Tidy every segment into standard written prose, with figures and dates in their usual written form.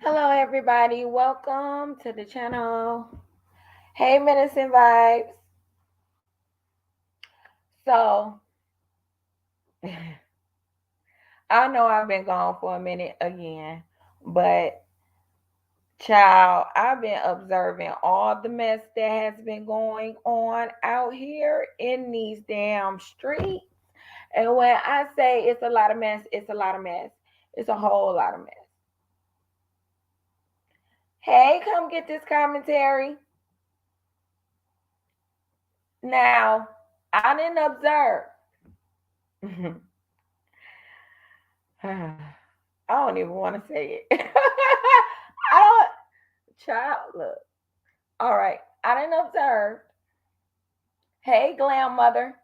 Hello, everybody. Welcome to the channel. Hey, Medicine Vibes. So, I know I've been gone for a minute again, but child, I've been observing all the mess that has been going on out here in these damn streets. And when I say it's a lot of mess, it's a lot of mess. It's a whole lot of mess. Hey, come get this commentary. Now, I didn't observe. I don't even want to say it. I don't, child, look. All right, I didn't observe. Hey, glam mother.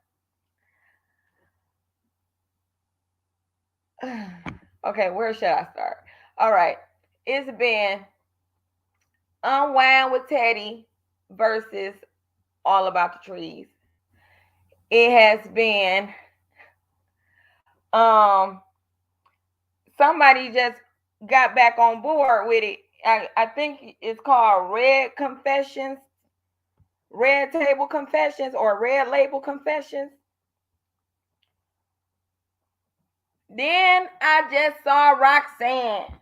Okay, where should I start? All right, it's been Unwind with Teddy versus All About the Trees. It has been um somebody just got back on board with it. I think it's called Red Table Confessions, or Red Label Confessions. Then I just saw Roxanne.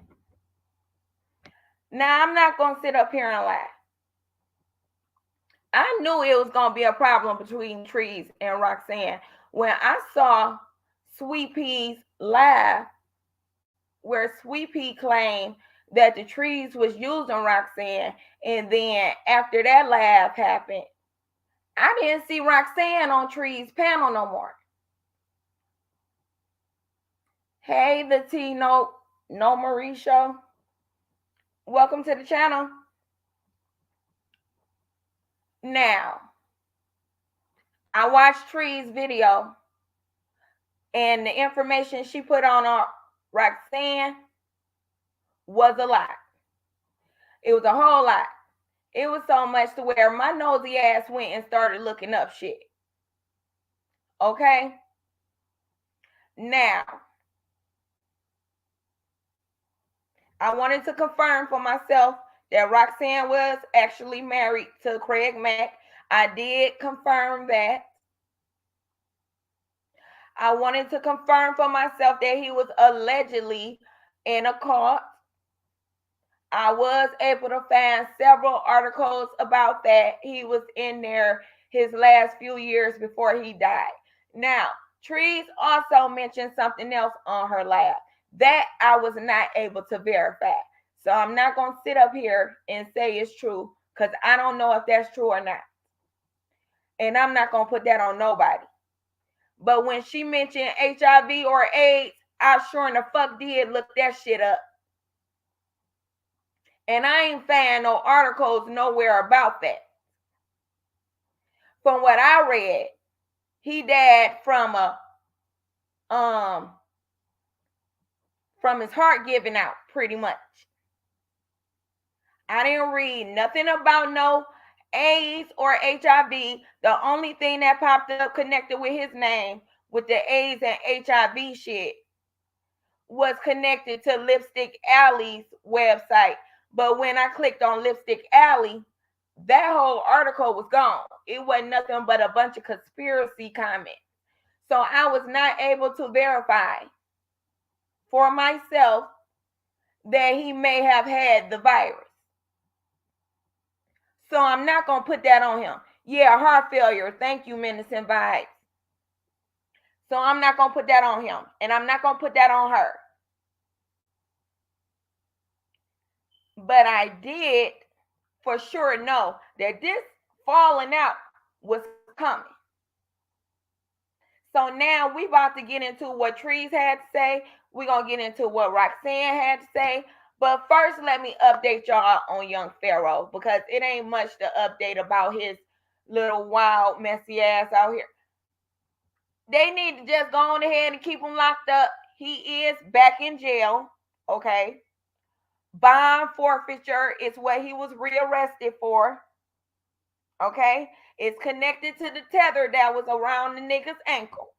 Now I'm not gonna sit up here and lie. I knew it was gonna be a problem between Trees and Roxanne when I saw Sweet Pea's live, where Sweet Pea claimed that the Trees was using Roxanne, and then after that live happened, I didn't see Roxanne on Trees panel no more. Hey, the T No Marie show. Welcome to the channel. Now, I watched Tree's video, and the information she put on Roxanne was a lot. It was a whole lot. It was so much to where my nosy ass went and started looking up shit. Okay? Now, I wanted to confirm for myself that Roxanne was actually married to Craig Mack. I did confirm that. I wanted to confirm for myself that he was allegedly in a cult. I was able to find several articles about that. He was in there his last few years before he died. Now, Trees also mentioned something else on her lab that I was not able to verify. So I'm not going to sit up here and say it's true, because I don't know if that's true or not. And I'm not going to put that on nobody. But when she mentioned HIV or AIDS, I sure in the fuck did look that shit up. And I ain't found no articles nowhere about that. From what I read, he died from his heart giving out, pretty much. I didn't read nothing about no AIDS or HIV. The only thing that popped up connected with his name with the AIDS and HIV shit was connected to Lipstick Alley's website. But when I clicked on Lipstick Alley, that whole article was gone. It wasn't nothing but a bunch of conspiracy comments. So I was not able to verify for myself that he may have had the virus. So I'm not going to put that on him. Yeah, heart failure. Thank you, Menacing Vibes. So I'm not going to put that on him. And I'm not going to put that on her. But I did for sure know that this falling out was coming. So now we about to get into what Trees had to say. We're going to get into what Roxanne had to say. But first, let me update y'all on young Pharaoh, because it ain't much to update about his little wild, messy ass out here. They need to just go on ahead and keep him locked up. He is back in jail, okay? Bond forfeiture is what he was rearrested for, okay? It's connected to the tether that was around the nigga's ankle.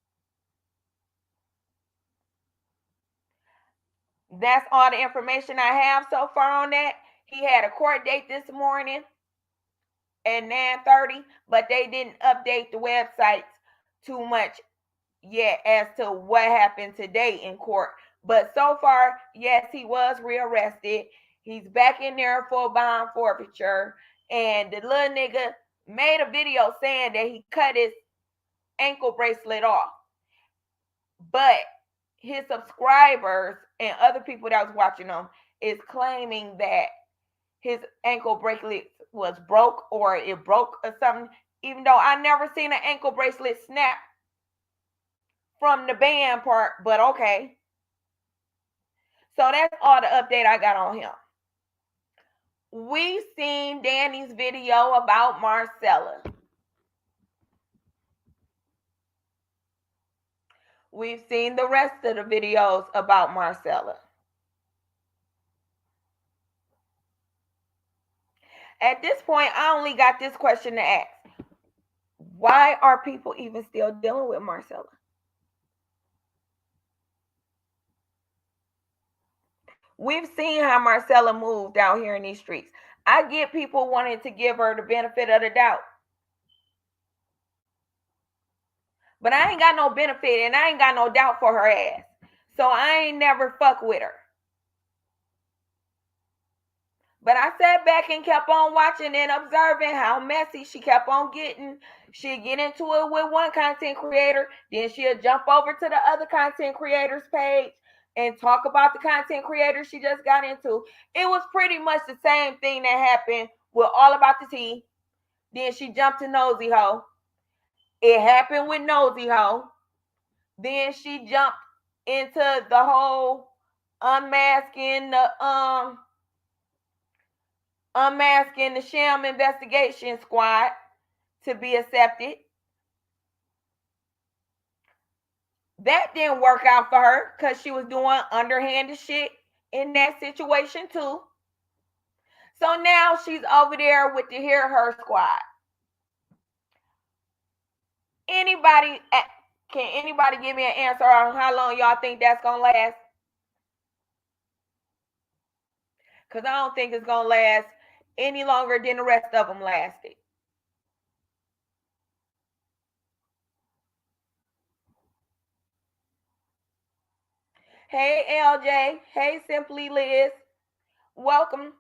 That's all the information I have so far on that. He had a court date this morning at 9:30, but they didn't update the websites too much yet as to what happened today in court. But so far, yes, he was rearrested. He's back in there for bond forfeiture. And the little nigga made a video saying that he cut his ankle bracelet off. But his subscribers and other people that was watching him is claiming that his ankle bracelet was broke or it broke or something, even though I never seen an ankle bracelet snap from the band part, but okay. So that's all the update I got on him. We've seen Danny's video about Marcella. We've seen the rest of the videos about Marcella. At this point, I only got this question to ask. Why are people even still dealing with Marcella? We've seen how Marcella moved out here in these streets. I get people wanting to give her the benefit of the doubt. But I ain't got no benefit and I ain't got no doubt for her ass. So I ain't never fuck with her. But I sat back and kept on watching and observing how messy she kept on getting. She'd get into it with one content creator, then she'll jump over to the other content creator's page and talk about the content creator she just got into. It was pretty much the same thing that happened with All About the Tea. Then she jumped to Nosy Ho. It happened with Nosy Ho. Then she jumped into the whole unmasking the sham investigation squad to be accepted. That didn't work out for her because she was doing underhanded shit in that situation too. So now she's over there with the Hear Her squad. Can anybody give me an answer on how long y'all think that's gonna last? Because I don't think it's gonna last any longer than the rest of them lasted. Hey LJ, hey Simply Liz, welcome.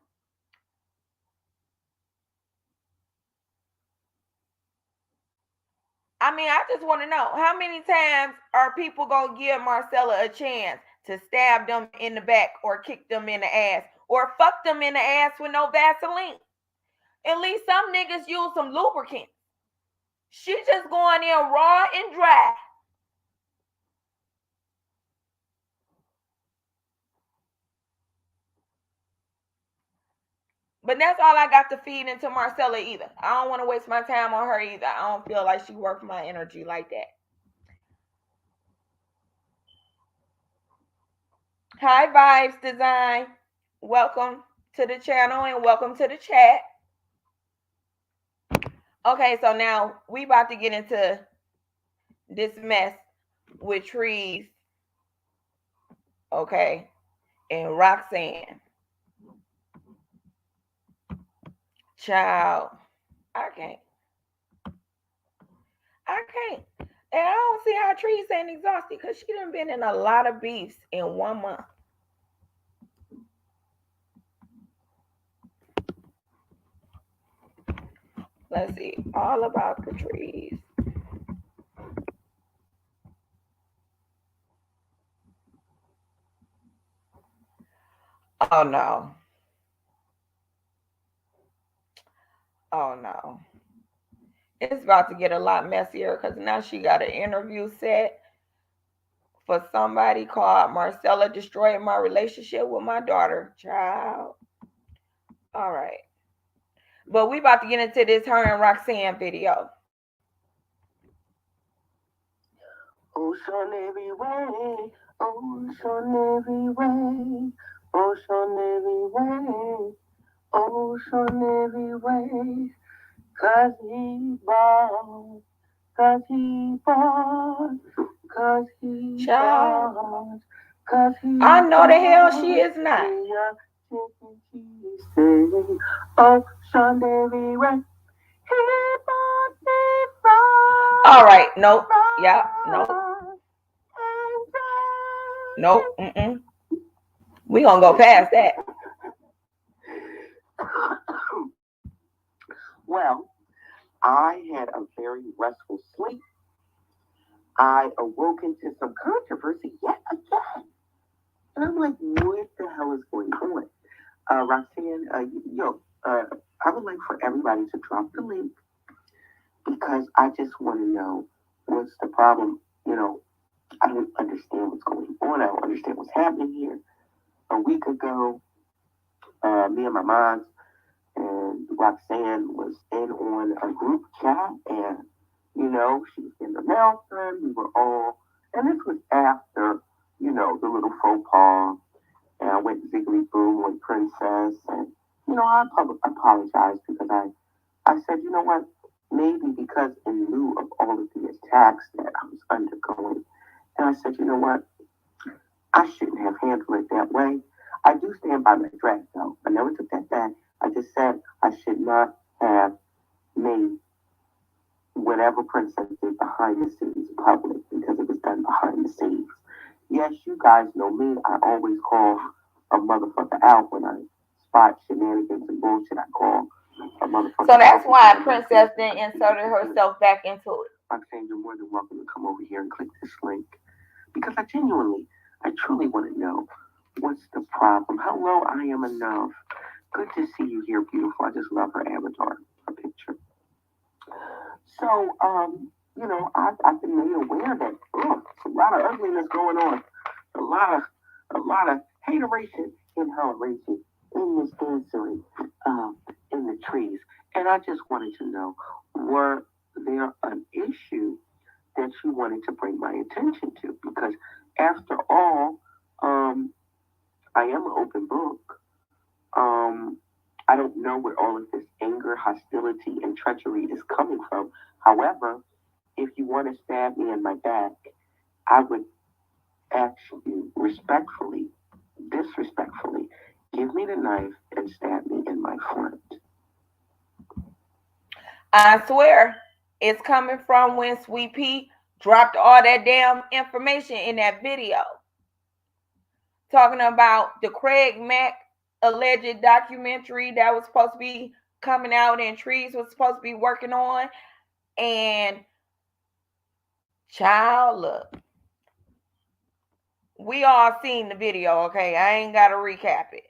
I mean, I just want to know how many times are people gonna give Marcella a chance to stab them in the back or kick them in the ass or fuck them in the ass with no Vaseline? At least some niggas use some lubricant. She just going in raw and dry. But that's all I got to feed into Marcella either. I don't want to waste my time on her either. I don't feel like she worth my energy like that. Hi Vibes Design. Welcome to the channel and welcome to the chat. Okay, so now we about to get into this mess with Trees, okay, and Roxanne. Child, I can't. And I don't see how Trees ain't exhausted because she done been in a lot of beefs in 1 month. Let's see. All about the trees. Oh no. Oh no. It's about to get a lot messier because now she got an interview set for somebody called Marcella destroyed my relationship with my daughter. Child. All right. But we about to get into this her and Roxanne video. Ocean every way, ocean every way, ocean every way, ocean every way. 'Cause he bought, 'cause he bought, 'cause he bought, I know the hell she is not. Oh, Sunday rain, All right, nope. Yeah, nope. Nope. Mm-mm. We gonna go past that. Well, I had a very restful sleep. I awoke into some controversy yet again. And I'm like, what the hell is going on? Roxanne, I would like for everybody to drop the link because I just want to know what's the problem. I don't understand what's going on. I don't understand what's happening here. A week ago, me and my mom and Roxanne was in on a group chat, and she was in the mountain. We were all, and this was after the little faux pas, and I went ziggly boom with Princess, and I apologized because I said, you know what, maybe because in lieu of all of the attacks that I was undergoing, and I said, you know what, I shouldn't have handled it that way. I do stand by my drag though. I never took that back. I just said I should not have made whatever Princess did behind the scenes public because it was done behind the scenes. Yes, you guys know me. I always call a motherfucker out when I spot shenanigans and bullshit. I call a motherfucker. So that's why Princess then inserted herself back into it. I'm saying you're more than welcome to come over here and click this link because I truly want to know what's the problem. Hello, I am enough. Good to see you here, beautiful. I just love her avatar, her picture. So, I've been made aware that it's a lot of ugliness going on, a lot of hateration and holleration in this dancery, in the trees. And I just wanted to know, were there an issue that you wanted to bring my attention to? Because after all, I am an open book. I don't know where all of this anger, hostility, and treachery is coming from. However, if you want to stab me in my back, I would ask you respectfully, disrespectfully, give me the knife and stab me in my front. I swear, it's coming from when Sweet Pea dropped all that damn information in that video. Talking about the Craig Mack alleged documentary that was supposed to be coming out and Trees was supposed to be working on. And child, look, we all seen the video, okay? I ain't got to recap it.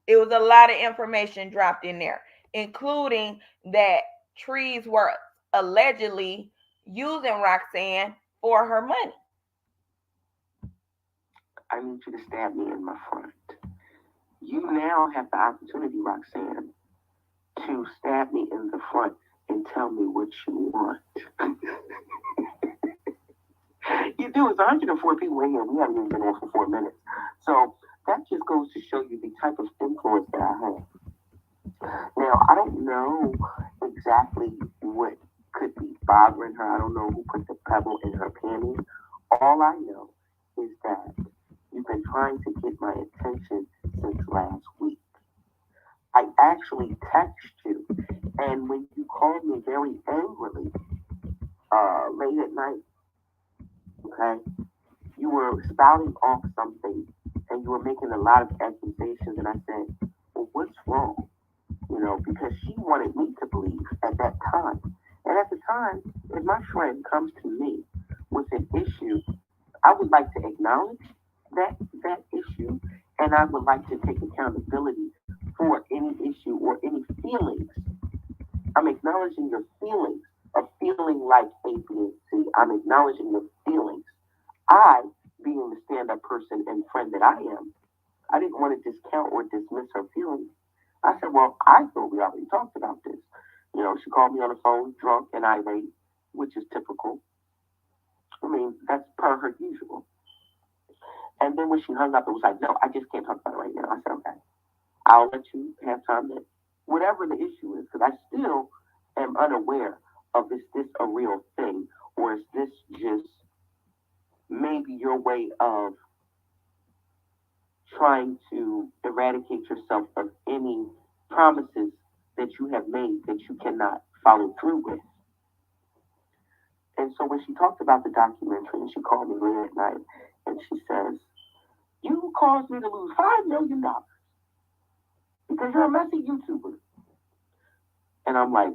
It was a lot of information dropped in there, including that Trees were allegedly using Roxanne for her money. I need you to stab me in my front. You now have the opportunity, Roxanne, to stab me in the front and tell me what you want. You do. It's 104 people in here. We haven't even been on for 4 minutes. So that just goes to show you the type of influence that I have. Now, I don't know exactly what could be bothering her. I don't know who put the pebble in her panties. All I know is that you've been trying to get my attention since last week. I actually text you, and when you called me very angrily late at night, okay, you were spouting off something, and you were making a lot of accusations, and I said, well, what's wrong? Because she wanted me to believe at that time. And at the time, if my friend comes to me with an issue, I would like to acknowledge that issue, and I would like to take accountability for any issue or any feelings. I'm acknowledging your feelings of feeling like A, B, and C. I'm acknowledging your feelings. I, being the stand-up person and friend that I am, I didn't want to discount or dismiss her feelings. I said, well, I thought we already talked about this. She called me on the phone, drunk and irate, which is typical. I mean, that's per her usual. And then when she hung up, it was like, no, I just can't talk about it right now. I said, okay, I'll let you have time to, whatever the issue is, because I still am unaware of is this a real thing, or is this just maybe your way of trying to eradicate yourself of any promises that you have made that you cannot follow through with. And so when she talked about the documentary, and she called me late at night, and she says, "You caused me to lose $5 million because you're a messy YouTuber." And I'm like,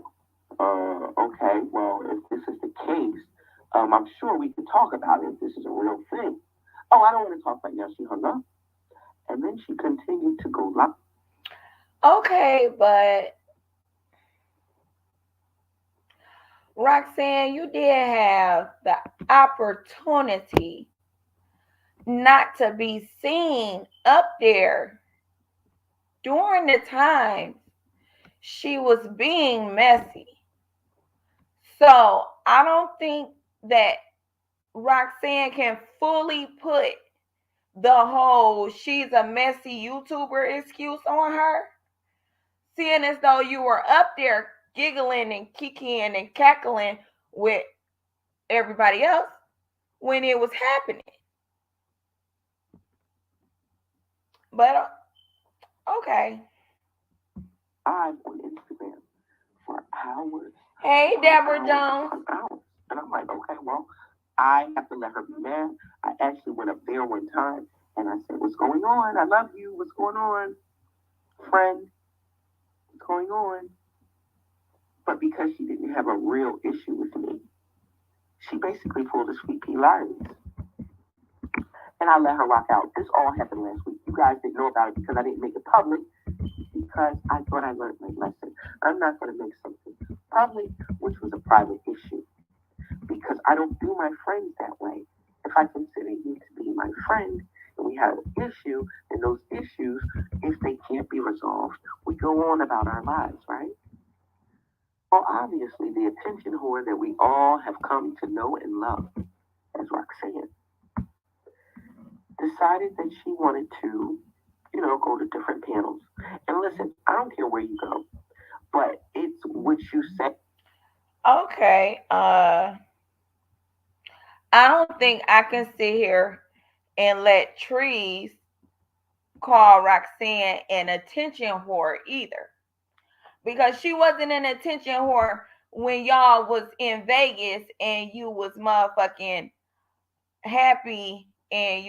okay, well, if this is the case, I'm sure we could talk about it if this is a real thing. Oh, I don't want to talk right now. She hung up. And then she continued to go live. Okay, but Roxanne, you did have the opportunity not to be seen up there during the time she was being messy. So I don't think that Roxanne can fully put the whole she's a messy YouTuber excuse on her, seeing as though you were up there giggling and kicking and cackling with everybody else when it was happening. But okay. I'm on Instagram for hours. Hey, Deborah Jones. Hours. And I'm like, okay, well, I have to let her be mad. I actually went up there one time and I said, "What's going on? I love you. What's going on? Friend, what's going on?" But because she didn't have a real issue with me, she basically pulled a sweet pea Larry's. And I let her rock out. This all happened last week. You guys didn't know about it because I didn't make it public because I thought I learned my lesson. I'm not going to make something public, which was a private issue, because I don't do my friends that way. If I consider you to be my friend and we have an issue, and those issues, if they can't be resolved, we go on about our lives, right? Well, obviously, the attention whore that we all have come to know and love as Roxanne decided that she wanted to, go to different panels. And listen, I don't care where you go, but it's what you say. Okay. I don't think I can sit here and let Trees call Roxanne an attention whore either. Because she wasn't an attention whore when y'all was in Vegas and you was motherfucking happy and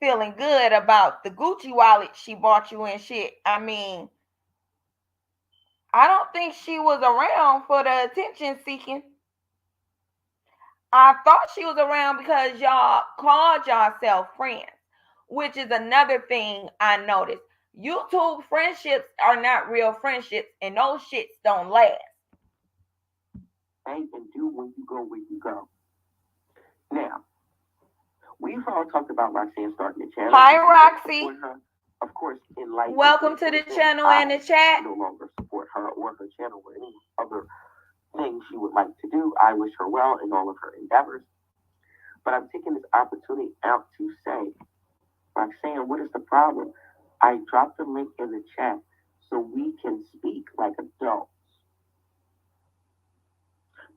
feeling good about the Gucci wallet she bought you and shit. I mean, I don't think she was around for the attention seeking. I thought she was around because y'all called yourself friends, which is another thing I noticed. YouTube friendships are not real friendships, and those shits don't last. And do when you go where you go. Now, we've all talked about Roxanne starting the channel. Hi, Roxy. Of course, in life. Welcome to the channel and the chat. I no longer support her or her channel or any other thing she would like to do. I wish her well in all of her endeavors. But I'm taking this opportunity out to say, Roxanne, what is the problem? I dropped the link in the chat so we can speak like adults.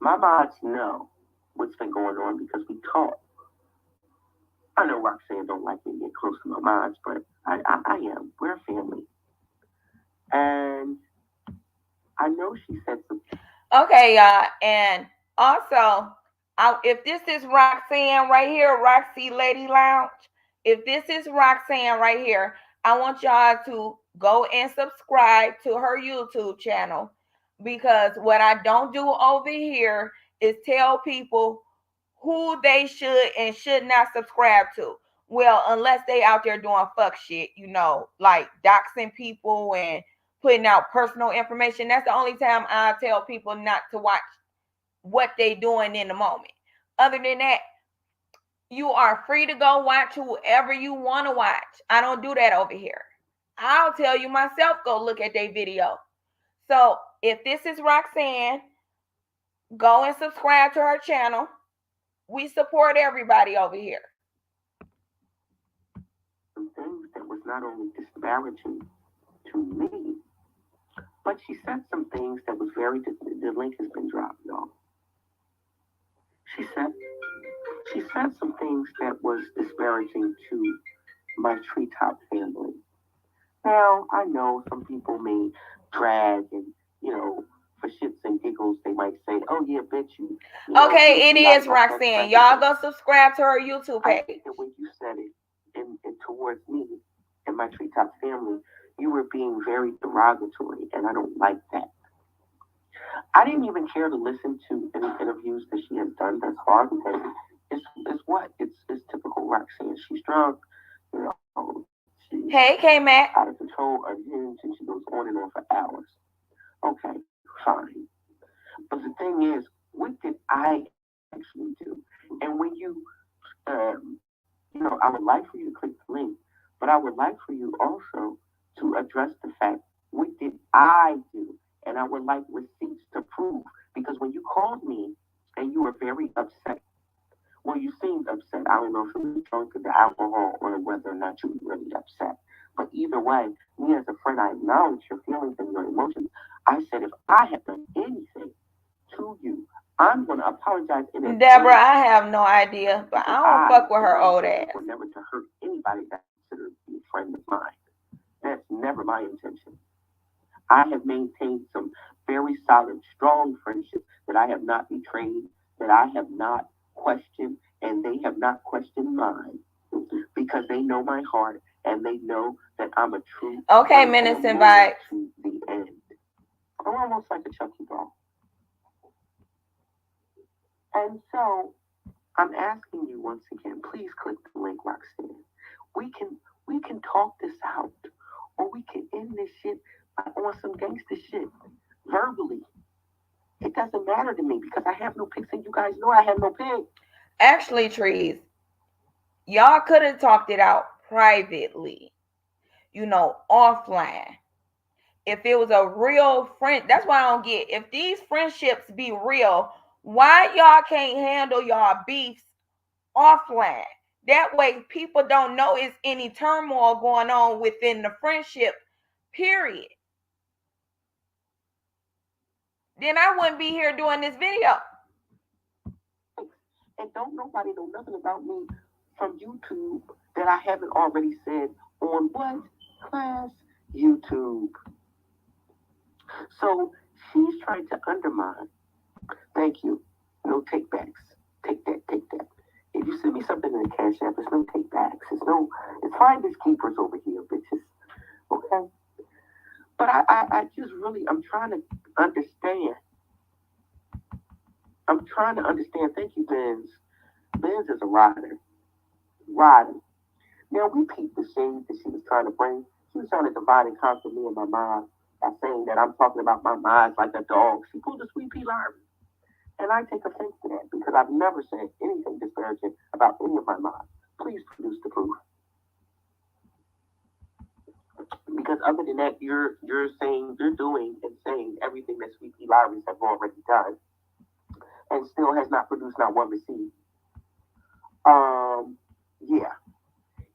My mods know what's been going on because we talk. I know Roxanne don't like me to get close to my mods, but I am. We're a family. And I know she said something. Okay, y'all. And also, if this is Roxanne right here, Roxy Lady Lounge, if this is Roxanne right here, I want y'all to go and subscribe to her YouTube channel, because what I don't do over here is tell people who they should and should not subscribe to. Well, unless they out there doing fuck shit, like doxing people and putting out personal information. That's the only time I tell people not to watch what they doing in the moment. Other than that, you are free to go watch whoever you want to watch. I don't do that over here. I'll tell you myself, go look at their video. So if this is Roxanne, go and subscribe to her channel. We support everybody over here. Some things that was not only disparaging to me, but she said some things that was the link has been dropped, y'all. She said some things that was disparaging to my treetop family. Now, I know some people may drag and, you know, for shits and giggles, they might say, oh, yeah, bitch, Okay, it you lied is about that Roxanne. Y'all president. go subscribe to her YouTube I think page. that when you said it and towards me and my treetop family, you were being very derogatory, and I don't like that. I didn't even care to listen to any interviews that she has done thus far because it's what? It's typical Roxanne. She's drunk, you know, she's Hey, K out of Mac. control, unhinged, and she goes on and on for hours. Okay, fine. But the thing is, what did I actually do? And when you, I would like for you to click the link, but I would like for you also to address the fact, what did I do? And I would like receipts to prove, because when you called me and you were very upset, well, you seemed upset. I don't know if it was drunk or the alcohol or whether or not you were really upset. But either way, me as a friend, I acknowledge your feelings and your emotions. I said, if I have done anything to you, I'm going to apologize in Deborah, advance I have no idea, but because I don't I, fuck with in her my old intentions ass. were never to hurt anybody that I consider to be a friend of mine. That's never my intention. I have maintained some very solid, strong friendships that I have not betrayed, that I have not questioned, and they have not questioned mine because they know my heart and they know that I'm a true Okay, friend and minutes I'm and loyal vibes. to the end. I'm almost like a Chucky doll. And so I'm asking you once again, please click the link, Roxanne. We can we can talk this out, or we can end this shit on some gangster shit verbally. It doesn't matter to me because I have no pics, and you guys know I have no pics. Actually, trees, y'all could have talked it out privately, offline. If it was a real friend, that's what I don't get. If these friendships be real, why y'all can't handle y'all beefs offline? That way people don't know it's any turmoil going on within the friendship, period. Then I wouldn't be here doing this video. And don't nobody know nothing about me from YouTube that I haven't already said on what? Class YouTube. So she's trying to undermine. Thank you. No take backs. Take that, take that. If you send me something in the cash app, it's no take backs. It's finders keepers over here, bitches. Okay? But I just really, I'm trying to understand. I'm trying to understand. Thank you, Benz. Benz is a rider. Rider. Now, we peeped the shade that she was trying to bring. She was trying to divide and conquer me and my mom by saying that I'm talking about my mind like a dog. She pulled a sweet pea Larry. And I take offense to that because I've never said anything disparaging about any of my moms. Please produce the proof. Because other than that, you're doing and saying everything that Sweet Pea Larry's have already done and still has not produced not one receipt. Yeah.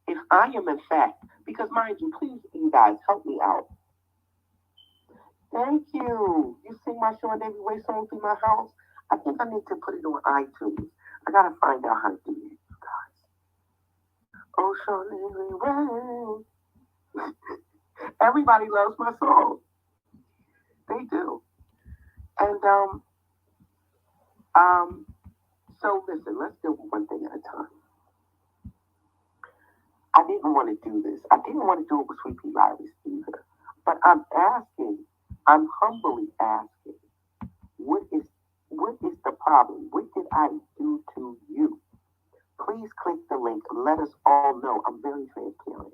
If I am in fact, because mind you, please, you guys, help me out. Thank you. You sing my Sean Davy Way song through my house. I think I need to put it on iTunes. I gotta find out how to do it, you guys. Oh, Sean Davy Way. Everybody loves my song. They do. And um. So listen, let's do one thing at a time. I didn't want to do this. I didn't want to do it with Sweet Pea Larry's either. But I'm humbly asking, what is what is the problem? What did I do to you? Please click the link. Let us all know. I'm very transparent.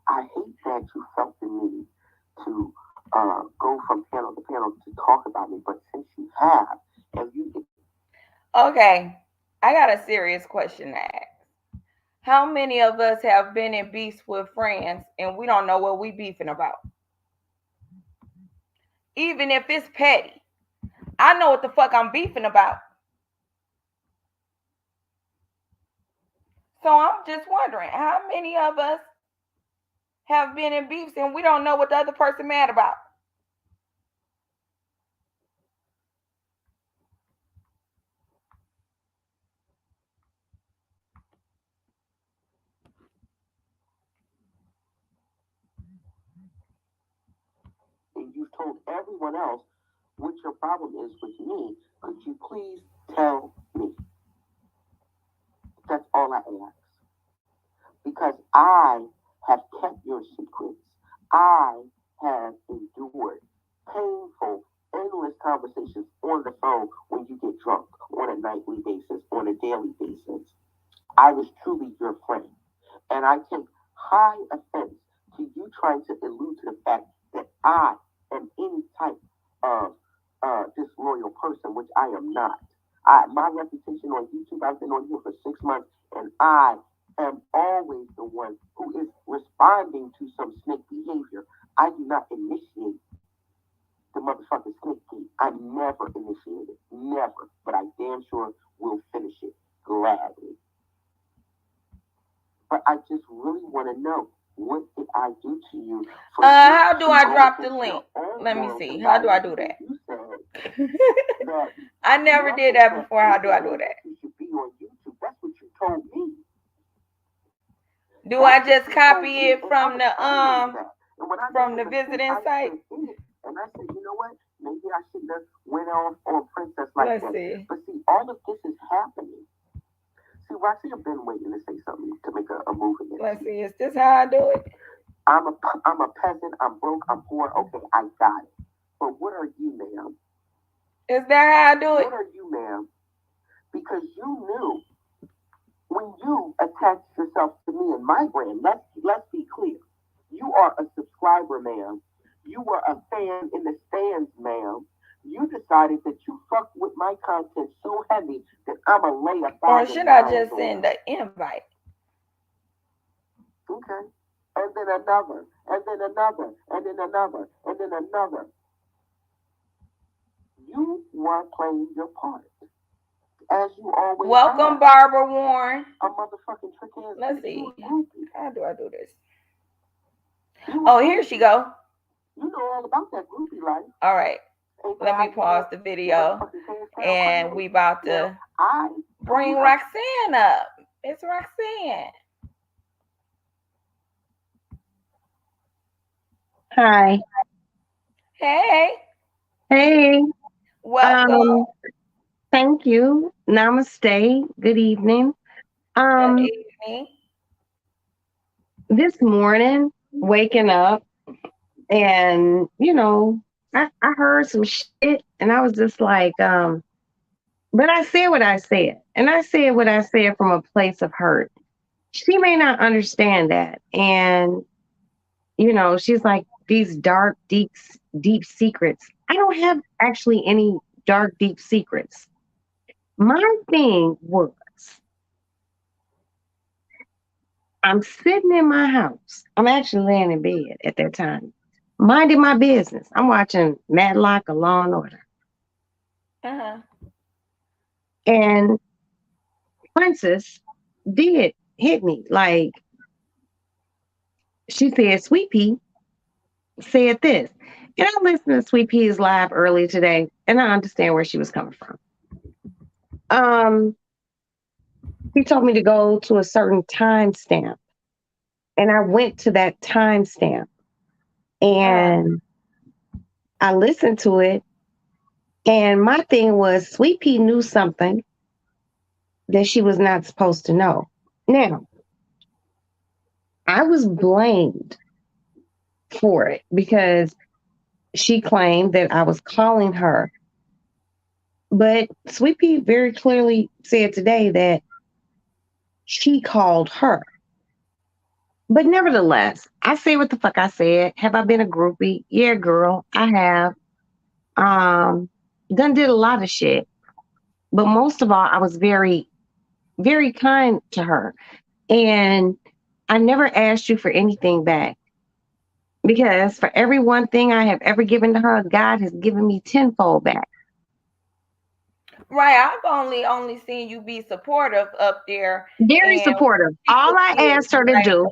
I hate that you felt the need to go from panel to panel to talk about me, but since you have, and you Okay, I got a serious question to ask. How many of us have been in beefs with friends and we don't know what we beefing about? Even if it's petty, I know what the fuck I'm beefing about. So I'm just wondering, how many of us have been in beefs and we don't know what the other person mad about? everyone else what your problem is with me. Could you please tell me? That's all I ask. Because I have kept your secrets. I have endured painful, endless conversations on the phone when you get drunk on a nightly basis, on a daily basis. I was truly your friend. And I take high offense to you trying to allude to the fact that I am any type of disloyal person, which I am not. My reputation on YouTube, I've been on here for 6 months, and I am always the one who is responding to some snake behavior. I do not initiate the motherfucking snake gate. I never initiate it. Never. But I damn sure will finish it gladly. But I just really want to know, what did I do to you? How do I drop the link? Let me see. How do I do that? I never did that before. How do I do that? You should be on YouTube. That's what you told me. Do I just copy it from the visiting site? And I said, you know what? Maybe I shouldn't have went on Princess like Let's that. see. But see, all of this is happening. See, Roxanne, I've been waiting to say something to make a move against. Let's see. Is this how I do it? I'm a peasant. I'm broke. I'm poor. Okay, I got it. But what are you, ma'am? Is that how I do it? What are you, ma'am? Because you knew when you attached yourself to me and my brand. Let's be clear. You are a subscriber, ma'am. You were a fan in the stands, ma'am. You decided that you fucked with my content so heavy that I'ma lay a Or should I just send the invite? Okay. And then another, and then another, and then another, and then another. You were playing your part. As you always Welcome, have. Barbara Warren. A motherfucking trick ass. Let's see. How do I do this? Oh, here she go. You know all about that groupie life. All right. Let me pause the video. And we about to bring Roxanne up. It's Roxanne. Hi. Hey. Hey. Welcome. Thank you. Namaste. Good evening. Good evening. This morning, waking up, and I heard some shit, and I was just like, but I said what I said, and I said what I said from a place of hurt. She may not understand that, and she's like, these dark, deep secrets. I don't have actually any dark, deep secrets. My thing was, I'm sitting in my house. I'm actually laying in bed at that time, minding my business. I'm watching Matlock or Law and Order. And Princess did hit me. Like, she said, Sweet Pea said this. And I listened to Sweet Pea's live early today, and I understand where she was coming from. He told me to go to a certain timestamp, and I went to that timestamp, and I listened to it, and my thing was, Sweet Pea knew something that she was not supposed to know. Now, I was blamed for it because she claimed that I was calling her. But Sweet Pea very clearly said today that she called her. But nevertheless, I say what the fuck I said. Have I been a groupie? Yeah, girl, I have. Done did a lot of shit. But most of all, I was very, very kind to her. And I never asked you for anything back. Because for every one thing I have ever given to her, God has given me tenfold back. Right, I've only seen you be supportive up there. Very supportive. All I asked her to do,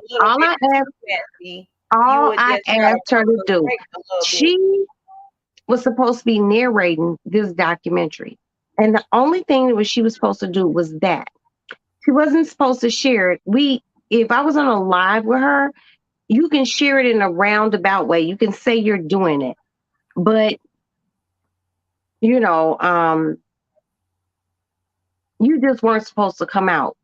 she was supposed to be narrating this documentary. And the only thing that she was supposed to do was that. She wasn't supposed to share it. If I was on a live with her, you can share it in a roundabout way. You can say you're doing it. But you know, you just weren't supposed to come out.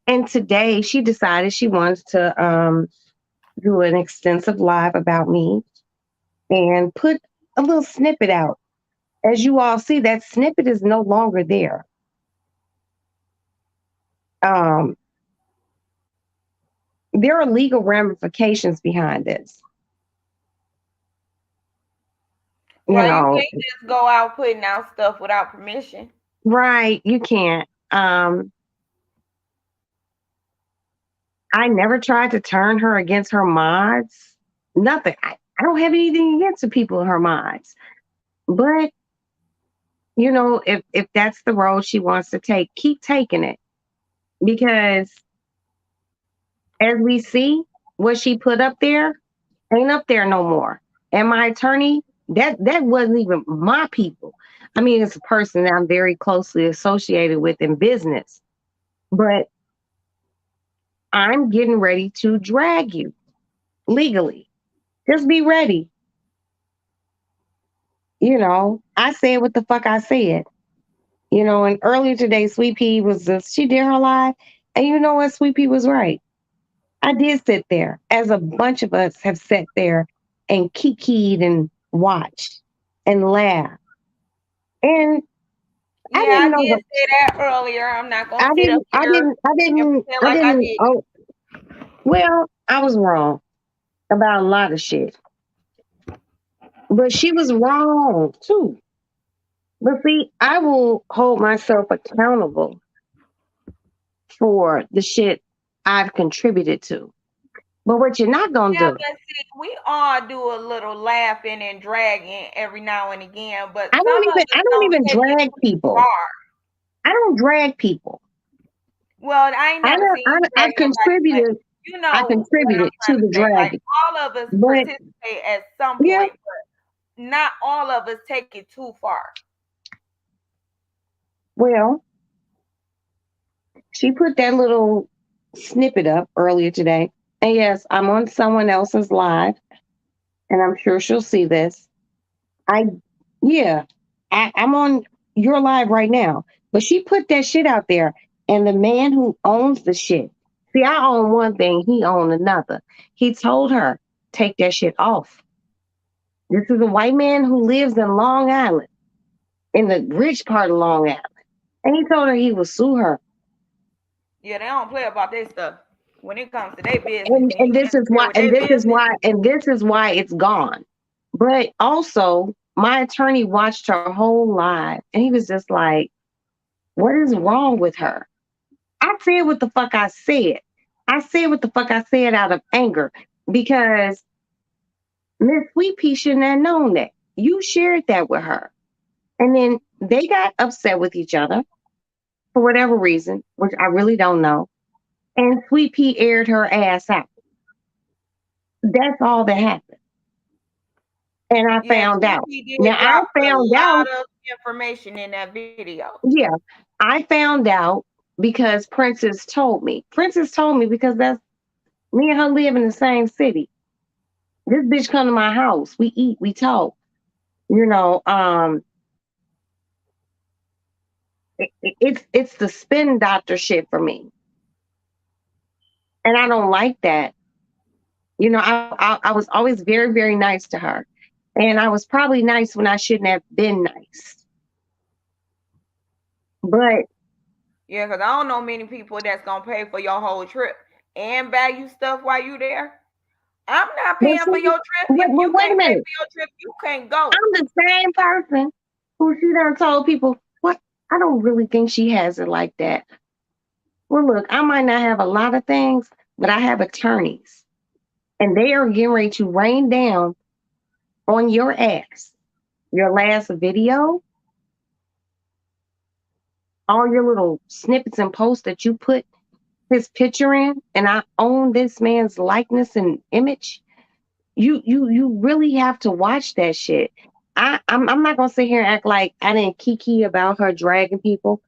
And today she decided she wants to do an extensive live about me and put a little snippet out. As you all see, that snippet is no longer there. Um, there are legal ramifications behind this. You Well, you know, can't just go out putting out stuff without permission. right? You can't. I never tried to turn her against her mods. Nothing. I don't have anything against the people in her mods. But if that's the road she wants to take, keep taking it. Because as we see, what she put up there ain't up there no more. And my attorney, that wasn't even my people. I mean, it's a person that I'm very closely associated with in business. But I'm getting ready to drag you legally. Just be ready. I said what the fuck I said. And earlier today, Sweet Pea she did her live. And you know what? Sweet Pea was right. I did sit there, as a bunch of us have sat there and kikied and watched and laughed. And I Yeah, didn't I know did what say that earlier. I'm not gonna sit up here and pretend I like I didn't, did. oh, well, I was wrong about a lot of shit. But she was wrong too. But see, I will hold myself accountable for the shit I've contributed to. But what you're not gonna Yeah, do, but see, we all do a little laughing and dragging every now and again, but I some don't of even I us don't don't even take it drag too people. far. I don't drag people. Well, I ain't never seen you drag I've nobody, but contributed. you I know what I'm contributed trying to to the say. Like dragon. all of us But participate at some yeah, point, but not all of us take it too far. well, she put that little snippet up earlier today. And yes, I'm on someone else's live, and I'm sure she'll see this. I yeah, I'm on your live right now. But she put that shit out there, and the man who owns the shit. See, I own one thing, he owned another. He told her, take that shit off. This is a white man who lives in Long Island, in the rich part of Long Island. And he told her he would sue her. Yeah, they don't play about their stuff when it comes to their business, And and you and this is interfere why with and their this is business. why and this is why it's gone. But also, my attorney watched her whole live and he was just like, what is wrong with her? I said what the fuck I said. I said what the fuck I said out of anger because Miss Sweet Pea shouldn't have known that. You shared that with her. And then they got upset with each other for whatever reason, which I really don't know. And Sweet Pea aired her ass out. That's all that happened. And I Yeah, found out. Tweety Now did I drop a found lot out, of information in that video. yeah, I found out because Princess told me. Princess told me because that's me and her live in the same city. This bitch come to my house. We eat, we talk. You know, it's the spin doctor shit for me, and I don't like that. I was always very very nice to her, and I was probably nice when I shouldn't have been nice. But Yeah, because I don't know many people that's gonna pay for your whole trip and buy you stuff while you there. I'm not but paying see, for your trip. but If you wait a can't pay minute. for your trip, you can't go. I'm the same person who she done told people, what? I don't really think she has it like that. Well, look, I might not have a lot of things, but I have attorneys, and they are getting ready to rain down on your ass. Your last video, all your little snippets and posts that you put his picture in, and I own this man's likeness and image. You really have to watch that shit. I'm not gonna sit here and act like I didn't kiki about her dragging people.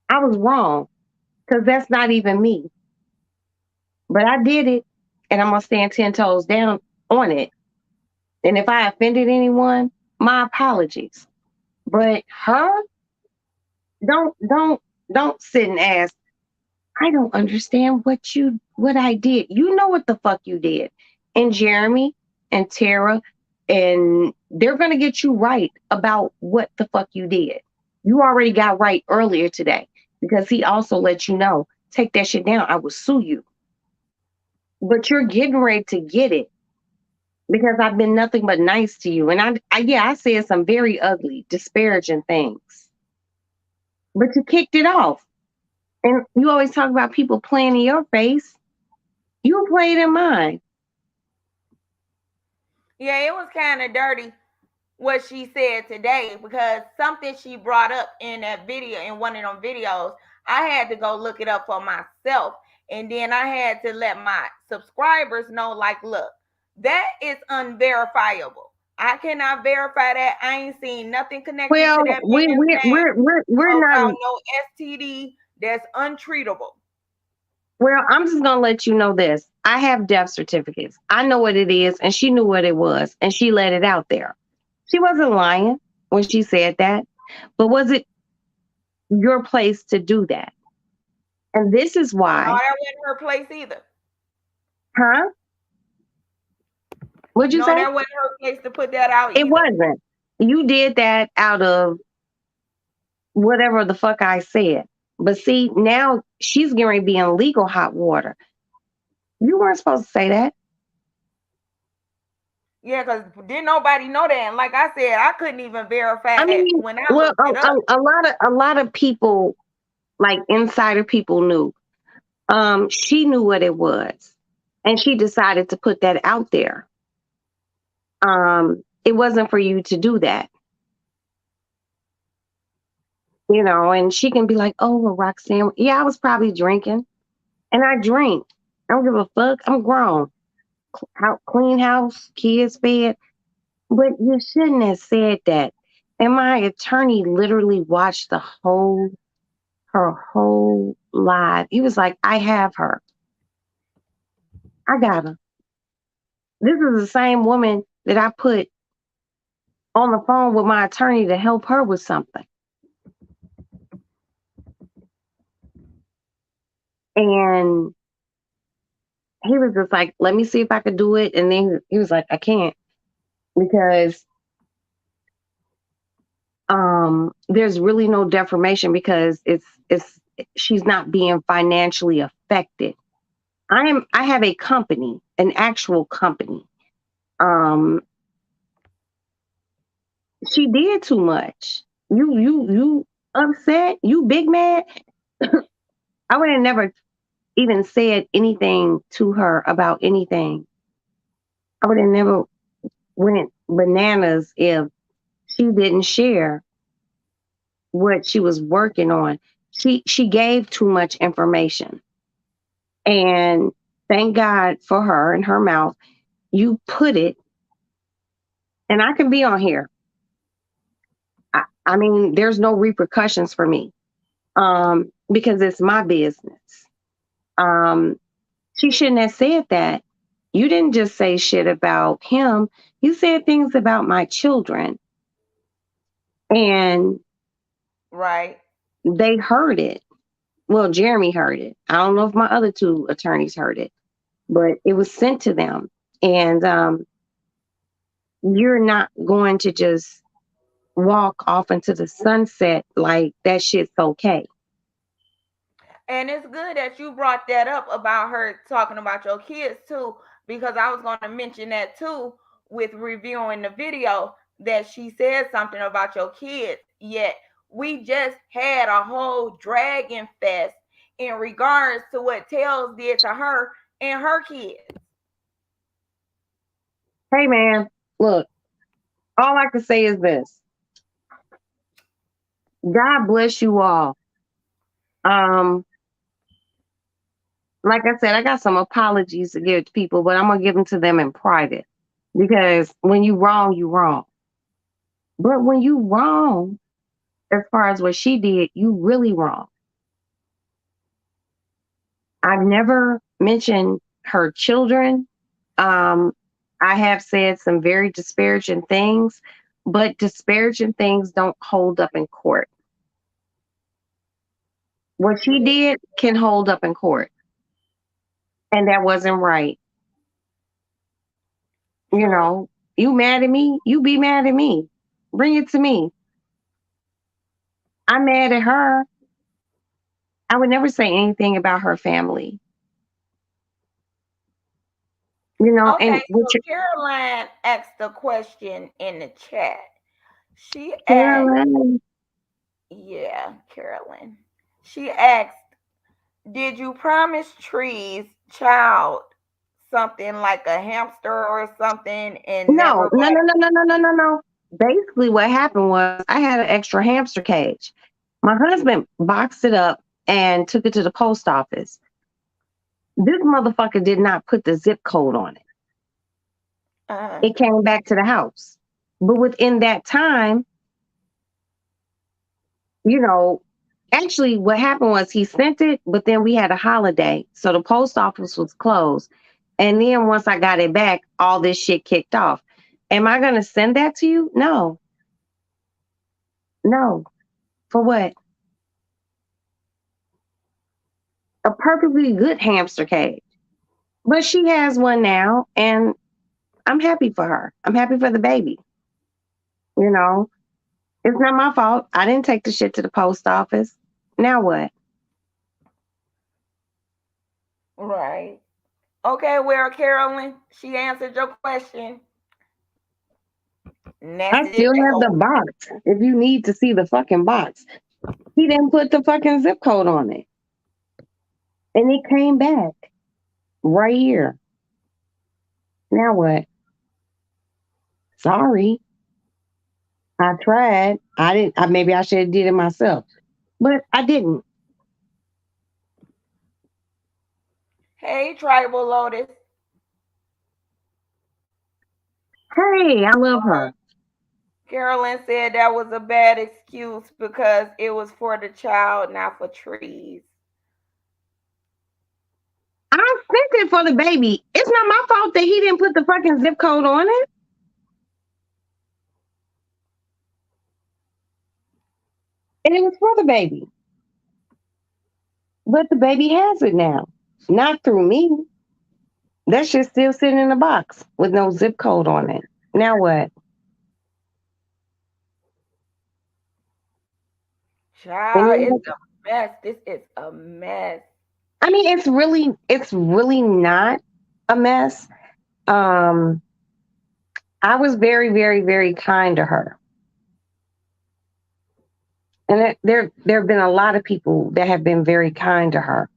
I was wrong because that's not even me. But I did it, and I'm gonna stand 10 toes down on it. And if I offended anyone, my apologies. But her, don't don't don't sit and ask, I don't understand what I did. You know what the fuck you did. And Jeremy and Tara, and they're gonna get you right about what the fuck you did. You already got right earlier today because he also let you know, take that shit down. I will sue you. But you're getting ready to get it because I've been nothing but nice to you. And I said some very ugly, disparaging things. But you kicked it off. And you always talk about people playing in your face. You played in mine. Yeah, it was kind of dirty what she said today because something she brought up in that video, in one of them videos, I had to go look it up for myself. And then I had to let my subscribers know, like, look, that is unverifiable. I cannot verify that. I ain't seen nothing connected Well, to that man's name we're about not. no STD that's untreatable. Well, I'm just gonna let you know this. I have death certificates. I know what it is, and she knew what it was, and she let it out there. She wasn't lying when she said that, but was it your place to do that? And this is No, why, that wasn't her place either. huh? What'd you No, say? that wasn't her place to put that out It either. wasn't. You did that out of whatever the fuck I said. But see, now she's getting ready to be in legal hot water. You weren't supposed to say that. Yeah, because didn't nobody know that. And like I said, I couldn't even verify I it mean, when I well, looked it up. a lot of people, like insider people, knew. She knew what it was, and she decided to put that out there. It wasn't for you to do that, you know. And she can be like, "Oh, well, Roxanne, yeah, I was probably drinking, and I drink. I don't give a fuck. I'm grown. Clean house, kids fed, but you shouldn't have said that." And my attorney literally watched her whole live. He was like, "I have her. I got her. This is the same woman that I put on the phone with my attorney to help her with something." And he was just like, "Let me see if I could do it." And then he was like, "I can't because there's really no defamation because it's she's not being financially affected. I have a company, an actual company. Um, she did too much. You upset? You big mad?" I would have never even said anything to her about anything. I would have never went bananas if she didn't share what she was working on. She gave too much information. And thank God for her and her mouth. You put it, and I can be on here. I mean, there's no repercussions for me because it's my business. Um, she shouldn't have said that. You didn't just say shit about him. You said things about my children, and Right. they heard it. Well, Jeremy heard it. I don't know if my other two attorneys heard it, but it was sent to them. And you're not going to just walk off into the sunset like that shit's okay. And it's good that you brought that up about her talking about your kids too, because I was going to mention that too with reviewing the video that she said something about your kids. Yet we just had a whole dragon fest in regards to what Tails did to her and her kids. Hey, man, look, all I can say is this: God bless you all. Um, like I said, I got some apologies to give to people, but I'm gonna give them to them in private because when you wrong, you wrong. But when you wrong, as far as what she did, you really wrong. I've never mentioned her children. Um, I have said some very disparaging things, but disparaging things don't hold up in court. What she did can hold up in court, and that wasn't right. You True. know, you mad at me, you be mad at me. Bring it to me. I'm mad at her. I would never say anything about her family. You know, Okay, and so what you Caroline asked a question in the chat. She asked, Carolyn, yeah, Carolyn. She asked, did you promise Tree's child something like a hamster or something and no, never no, got no, no, no, no, no, no, no. Basically, what happened was I had an extra hamster cage. My husband boxed it up and took it to the post office. This motherfucker did not put the zip code on it. uh, It came back to the house. But within that time, you know, actually what happened was he sent it, but then we had a holiday. So the post office was closed. And then once I got it back, all this shit kicked off. Am I going to send that to you? No, no. For what? A perfectly good hamster cage. But she has one now, and I'm happy for her. I'm happy for the baby. You know, it's not my fault. I didn't take the shit to the post office. Now what? right. Okay, well, Carolyn, she answered your question. And that's I it. still That's have the all. box. If you need to see the fucking box, he didn't put the fucking zip code on it. And it came back right here. Now what? Sorry. I tried. I didn't. Maybe I should have did it myself, but I didn't. Hey, Tribal Lotus. Hey, I love her. Carolyn said that was a bad excuse because it was for the child, not for trees. I sent it for the baby. It's not my fault that he didn't put the fucking zip code on it. And it was for the baby. But the baby has it now. Not through me. That shit's still sitting in the box with no zip code on it. Now what? And Child, it's then, a mess. This is a mess. I mean, it's really not a mess. Um, I was very, very, very kind to her. And there have been a lot of people that have been very kind to her.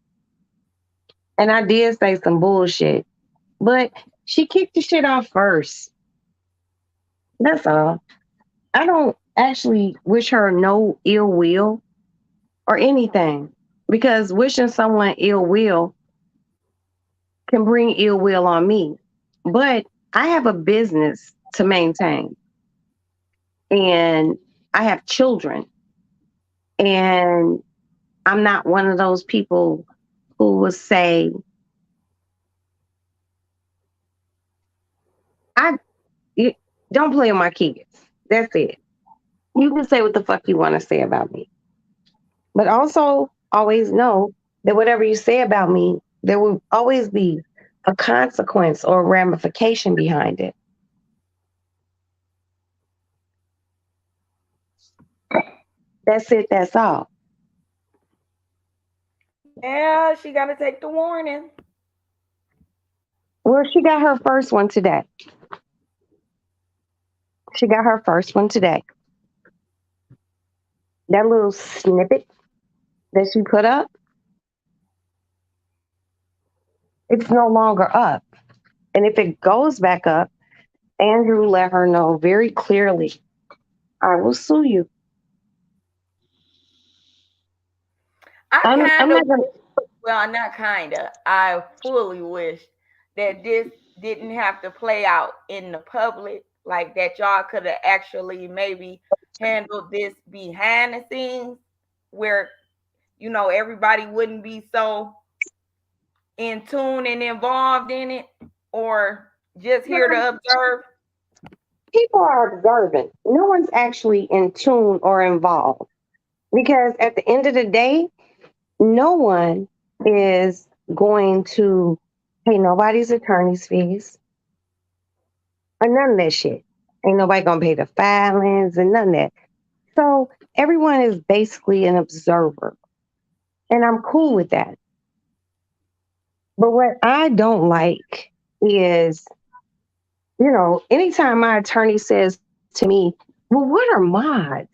And I did say some bullshit, but she kicked the shit off first. That's all. I don't actually wish her no ill will or anything because wishing someone ill will can bring ill will on me. But I have a business to maintain and I have children. And I'm not one of those people who will say, I you, don't play with my kids. That's it. You can say what the fuck you want to say about me. But also always know that whatever you say about me, there will always be a consequence or a ramification behind it. That's it. That's all. Yeah, she got to take the warning. Well, she got her first one today. She got her first one today. That little snippet that she put up, it's no longer up. And if it goes back up, Andrew let her know very clearly, I will sue you. I I'm kind of not gonna. Well, not kinda. I fully wish that this didn't have to play out in the public, like that y'all could have actually maybe handled this behind the scenes where everybody wouldn't be so in tune and involved in it or just here to observe. People are observant. No one's actually in tune or involved because at the end of the day, no one is going to pay nobody's attorney's fees or none of that shit. Ain't nobody gonna pay the filings and none of that. So everyone is basically an observer, and I'm cool with that. But what I don't like is, anytime my attorney says to me, "Well, what are mods?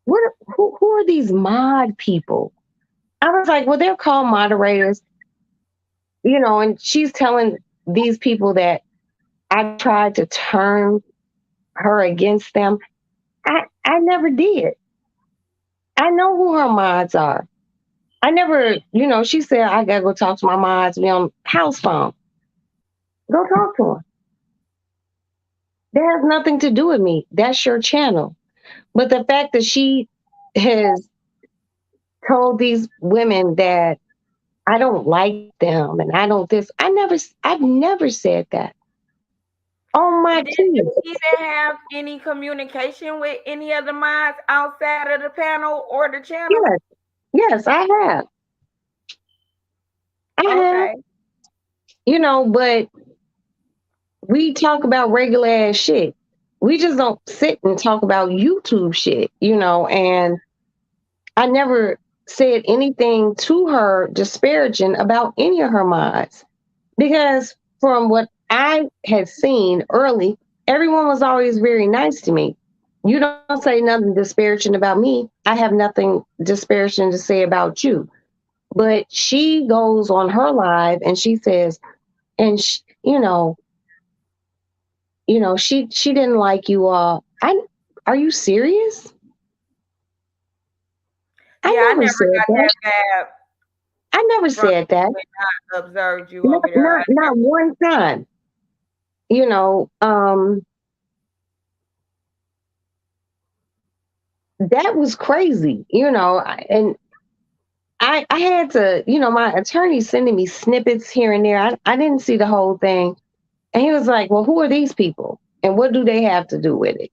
Who are these mod people?" I was like, "Well, they're called moderators, and she's telling these people that I tried to turn her against them. I never did. I know who her mods are. I never, she said, I gotta go talk to my mods, be on house phone. Go talk to them. That has nothing to do with me. That's your channel. But the fact that she has told these women that I don't like them and I don't this, I've never said that. On my Did you kids. even have any communication with any of the mods outside of the panel or the channel? Yes, yes, I have. I have, Okay. but we talk about regular ass shit. We just don't sit and talk about YouTube shit, and I never said anything to her disparaging about any of her mods because from what I had seen early, everyone was always very nice to me. You don't say nothing disparaging about me. I have nothing disparaging to say about you. But she goes on her live and she says, and she didn't like you all. Are you serious? I Yeah, I never never said got that. that vibe I never from said that. when I observed you Not over there. not not one time. You know, um, that was crazy. And I had to, my attorney sending me snippets here and there. I didn't see the whole thing. And he was like, "Well, who are these people? And what do they have to do with it?"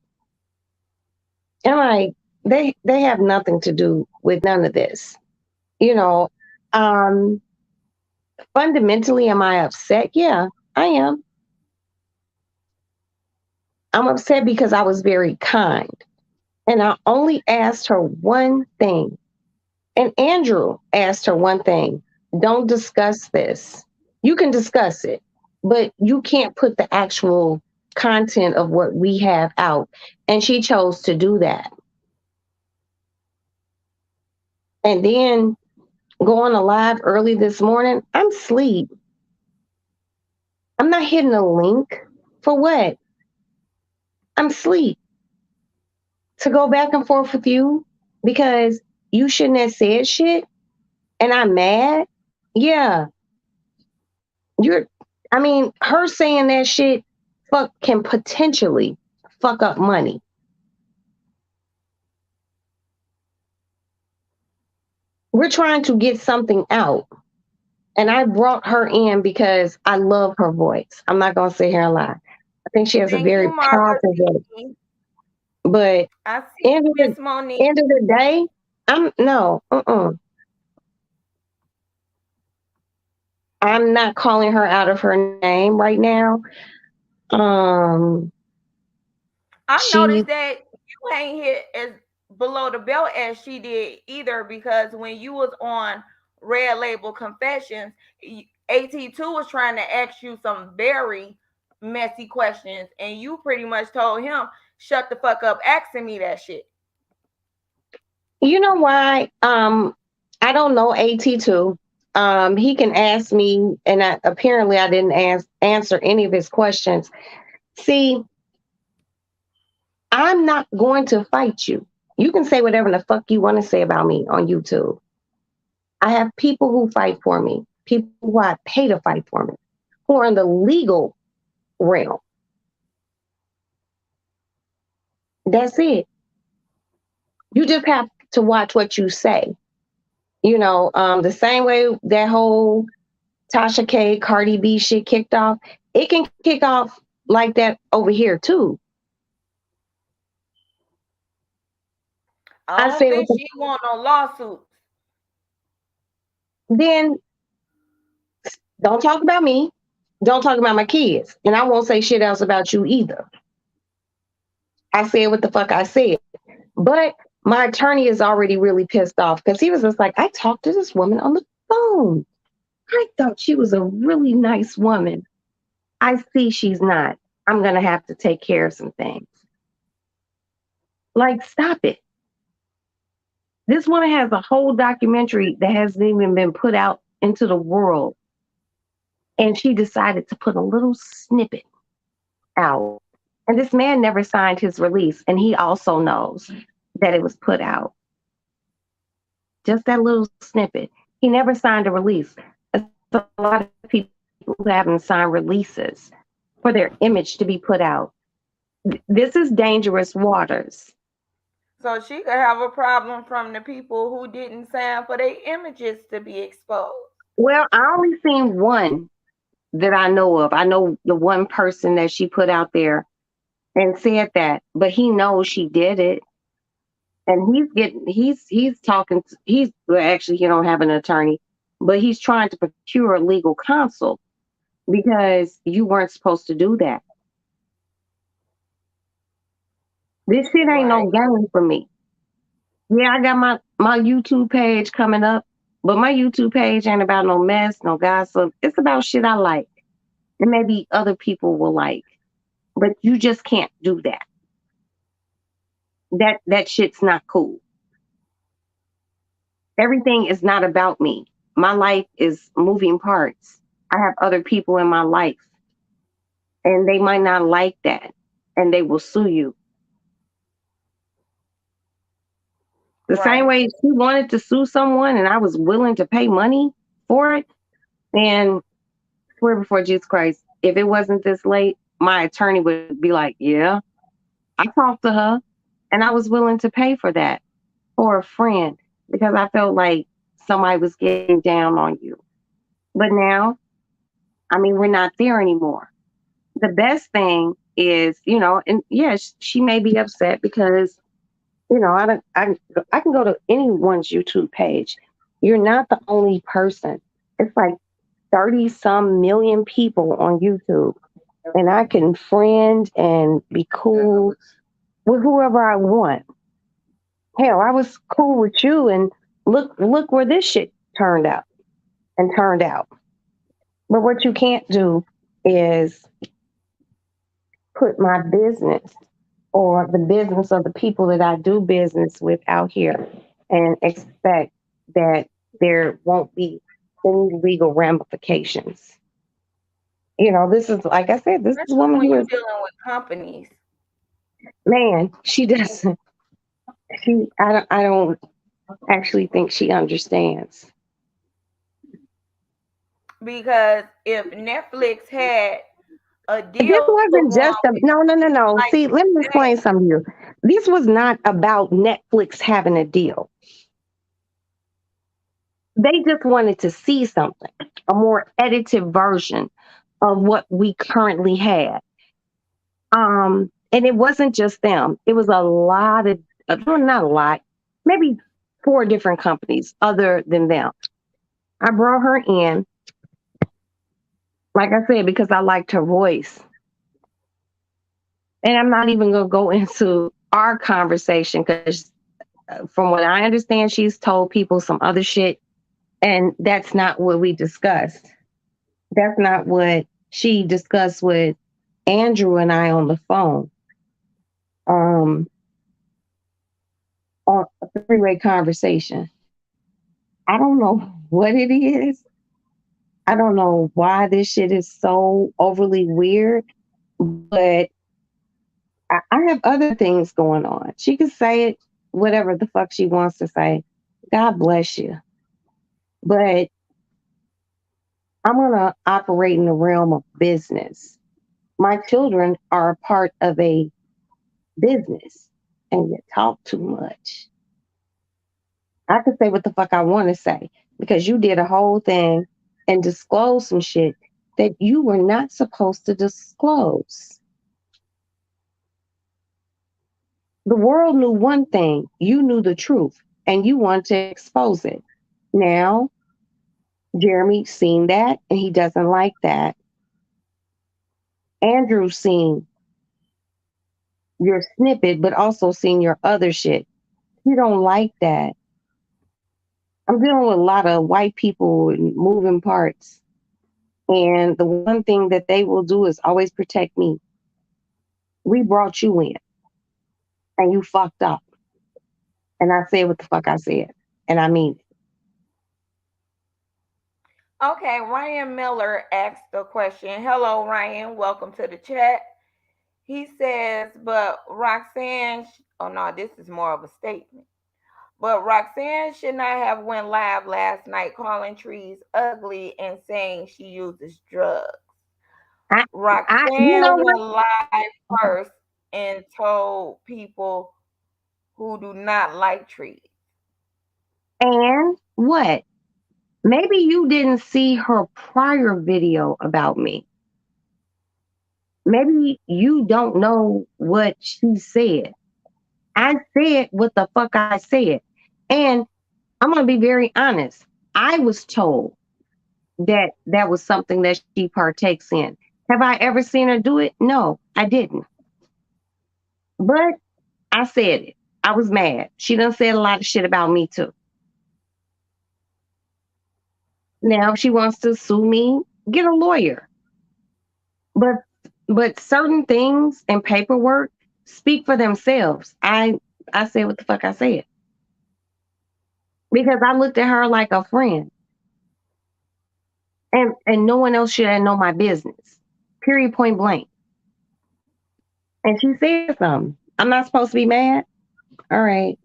And I'm like, they have nothing to do with none of this. You know, um, fundamentally, am I upset? Yeah, I am. I'm upset because I was very kind. And I only asked her one thing. And Andrew asked her one thing: don't discuss this. You can discuss it, but you can't put the actual content of what we have out. And she chose to do that. And then going live early this morning, I'm asleep. I'm not hitting a link for what? I'm asleep to go back and forth with you because you shouldn't have said shit and I'm mad. Yeah, you're, her saying that shit can potentially fuck up money. We're trying to get something out. And I brought her in because I love her voice. I'm not going to sit here and lie. I think she has a Thank you, very powerful voice. Marguerite. But I see end of the Miss Monique. end of the day, I'm not calling her out of her name right now. Um, I she noticed that you ain't hit as below the belt as she did either because when you was on Red Label Confessions, AT2 was trying to ask you some very messy questions and you pretty much told him, shut the fuck up asking me that shit. You know why? I don't know AT2. He can ask me, and apparently I didn't answer any of his questions. See, I'm not going to fight you. You can say whatever the fuck you want to say about me on YouTube. I have people who fight for me, people who I pay to fight for me, who are in the legal realm. That's it. You just have to watch what you say. The same way that whole Tasha K, Cardi B shit kicked off, it can kick off like that over here too. I I don't said, think she want no lawsuits. then don't talk about me. Don't talk about my kids. And I won't say shit else about you either. I said what the fuck I said. But my attorney is already really pissed off because he was just like, I talked to this woman on the phone. I thought she was a really nice woman. I see she's not. I'm going to have to take care of some things. Like, stop it. This woman has a whole documentary that hasn't even been put out into the world. And she decided to put a little snippet out. And this man never signed his release. And he also knows that it was put out. Just that little snippet. He never signed a release. There's a lot of people who haven't signed releases for their image to be put out. This is dangerous waters. So she could have a problem from the people who didn't sign for their images to be exposed. Well, I only seen one that I know of. I know the one person that she put out there and said that, but he knows she did it. And he's talking, well, actually, he don't have an attorney, but he's trying to procure a legal counsel because you weren't supposed to do that. This shit ain't Right. no game for me. Yeah, I got my YouTube page coming up, but my YouTube page ain't about no mess, no gossip. It's about shit I like and maybe other people will like. But you just can't do that. That shit's not cool. Everything is not about me. My life is moving parts. I have other people in my life and they might not like that and they will sue you. The same Right. way she wanted to sue someone and I was willing to pay money for it. And swear before Jesus Christ, if it wasn't this late, my attorney would be like, yeah, I talked to her and I was willing to pay for that for a friend because I felt like somebody was getting down on you. But now, I mean, we're not there anymore. The best thing is, and yes, she may be upset because, I can go to anyone's YouTube page. You're not the only person. It's like 30 some million people on YouTube. And I can friend and be cool with whoever I want. Hell, I was cool with you and look where this shit turned out. But what you can't do is put my business or the business of the people that I do business with out here and expect that there won't be any legal ramifications. This is like I said, this is a Especially woman when who you're is, dealing with companies. man, she doesn't I don't actually think she understands. Because if Netflix had a This deal going wasn't just a with no. like See, let me that, explain something to you. This was not about Netflix having a deal. They just wanted to see something, a more edited version of what we currently had. And it wasn't just them. It was a lot of, well, not a lot, maybe four different companies other than them. I brought her in, like I said, because I liked her voice. And I'm not even going to go into our conversation because, from what I understand, she's told people some other shit. And that's not what we discussed. That's not what she discussed with Andrew and I on the phone. On a three-way conversation. I don't know what it is. I don't know why this shit is so overly weird, but I have other things going on. She can say it, whatever the fuck she wants to say. God bless you. But I'm going to operate in the realm of business. My children are a part of a business, and you talk too much. I can say what the fuck I want to say because you did a whole thing and disclosed some shit that you were not supposed to disclose. The world knew one thing, you knew the truth, and you wanted to expose it. Now, Jeremy seen that and he doesn't like that. Andrew seen your snippet, but also seen your other shit. He don't like that. I'm dealing with a lot of white people and moving parts. And the one thing that they will do is always protect me. We brought you in and you fucked up. And I said what the fuck I said. And I mean it. Okay, Ryan Miller asked a question. Hello, Ryan. Welcome to the chat. He says, but Roxanne, oh no, this is more of a statement. But Roxanne should not have went live last night calling trees ugly and saying she uses drugs. You know Roxanne what? went live first and told people who do not like trees. And what? Maybe you didn't see her prior video about me. Maybe you don't know what she said. I said what the fuck I said. And I'm going to be very honest. I was told that that was something that she partakes in. Have I ever seen her do it? No, I didn't. But I said it. I was mad. She done said a lot of shit about me too. Now, if she wants to sue me, get a lawyer. But certain things and paperwork speak for themselves. I said what the fuck I said because I looked at her like a friend, and no one else should know my business. Period. Point blank. And she said something. I'm not supposed to be mad. All right,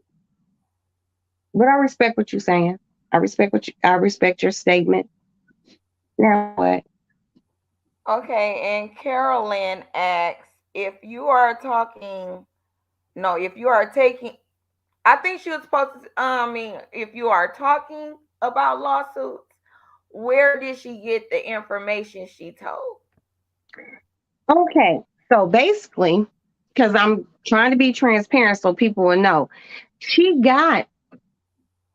but I respect what you're saying. I respect your statement. Now what? Okay, and Carolyn asks if you are talking, no, if you are taking, I think she was supposed to, I mean, if you are talking about lawsuits, where did she get the information she told? Okay, so basically, because I'm trying to be transparent so people will know, she got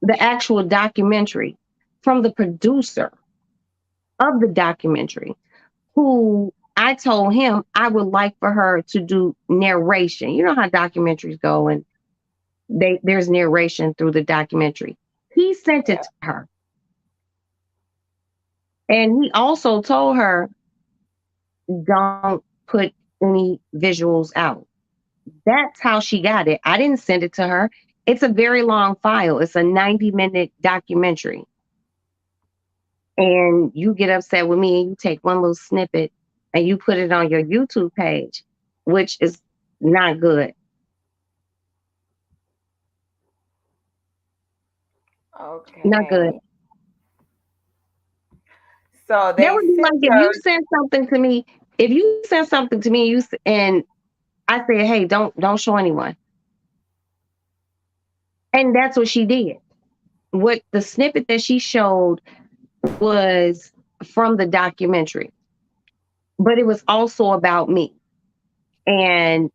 the actual documentary from the producer of the documentary, who I told him I would like for her to do narration. You know how documentaries go and there's narration through the documentary. He sent it Yeah. to her. And he also told her, don't put any visuals out. That's how she got it. I didn't send it to her. It's a very long file. It's a 90-minute documentary. And you get upset with me and you take one little snippet and you put it on your YouTube page, which is not good. Not good. Okay. So That they would be sent like if you her. send something to me, if you send something to me, and I said, "Hey, don't show anyone," and that's what she did. What the snippet that she showed was from the documentary, but it was also about me. And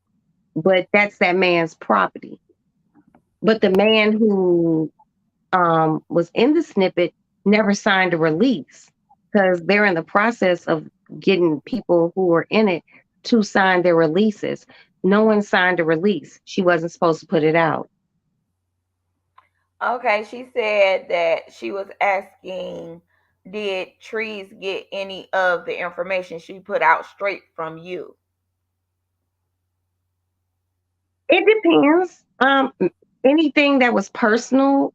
but that's that man's property. But the man who was in the snippet never signed a release because they're in the process of getting people who were in it to sign their releases. No one signed a release. She wasn't supposed to put it out. Okay, she said that she was asking, did Trees get any of the information she put out straight from you? It depends. Anything that was personal,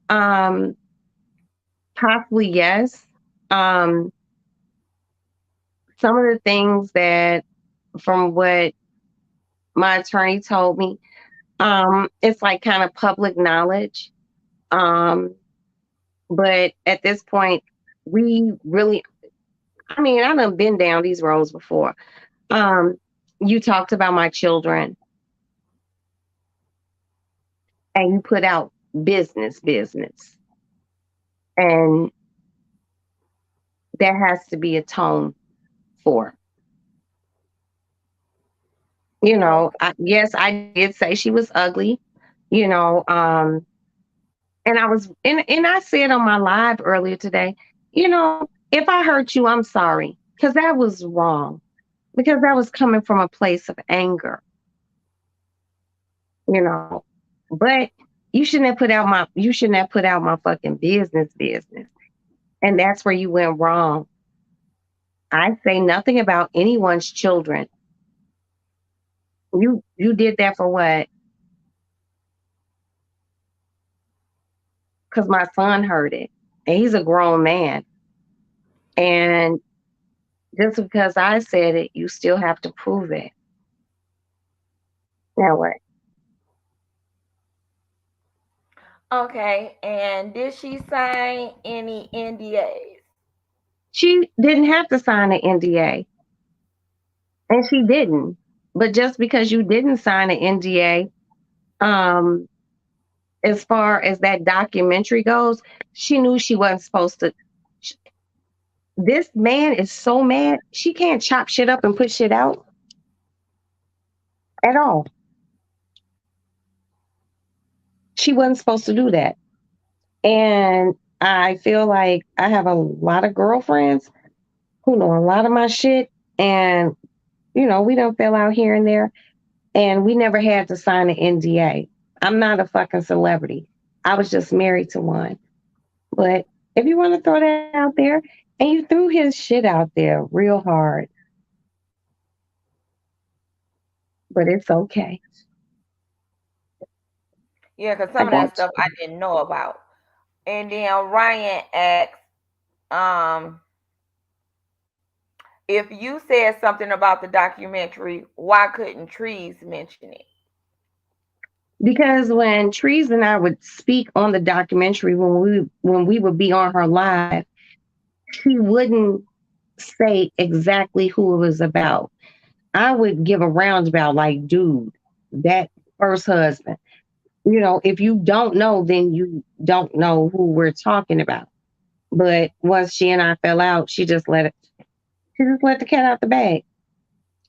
possibly yes. Um, some of the things that, from what my attorney told me, it's like kind of public knowledge. Um, but at this point, we really, I mean, I done been down these roads before. Um, you talked about my children and you put out business. And that has to be atoned for. You know, Okay. yes, I did say she was ugly. you know, and I said on my live earlier today, if I hurt you, I'm sorry. Because that was wrong. Because that was coming from a place of anger, you know. But you shouldn't have put out my fucking business. And that's where you went wrong. I say nothing about anyone's children. You did that for what? Because my son heard it. And he's a grown man. And just because I said it, you still have to prove it. Now what? Okay, and did she sign any NDAs? She didn't have to sign an NDA. And she didn't. But just because you didn't sign an NDA, um, as far as that documentary goes, she knew she wasn't supposed to. This man is so mad, she can't chop shit up and put shit out at all. She wasn't supposed to do that. And I feel like I have a lot of girlfriends who know a lot of my shit. And, we don't fell out here and there. And we never had to sign an NDA. I'm not a fucking celebrity. I was just married to one. But if you want to throw that out there, and you threw his shit out there real hard, but it's okay. Yeah, because I some of that got stuff I you. didn't know about. And then Ryan asked, um, if you said something about the documentary, why couldn't Trees mention it? Because when Trees and I would speak on the documentary, when we would be on her live, she wouldn't say exactly who it was about. I would give a roundabout like, dude, that first husband. If you don't know, then you don't know who we're talking about. But once she and I fell out, she just let the cat out the bag.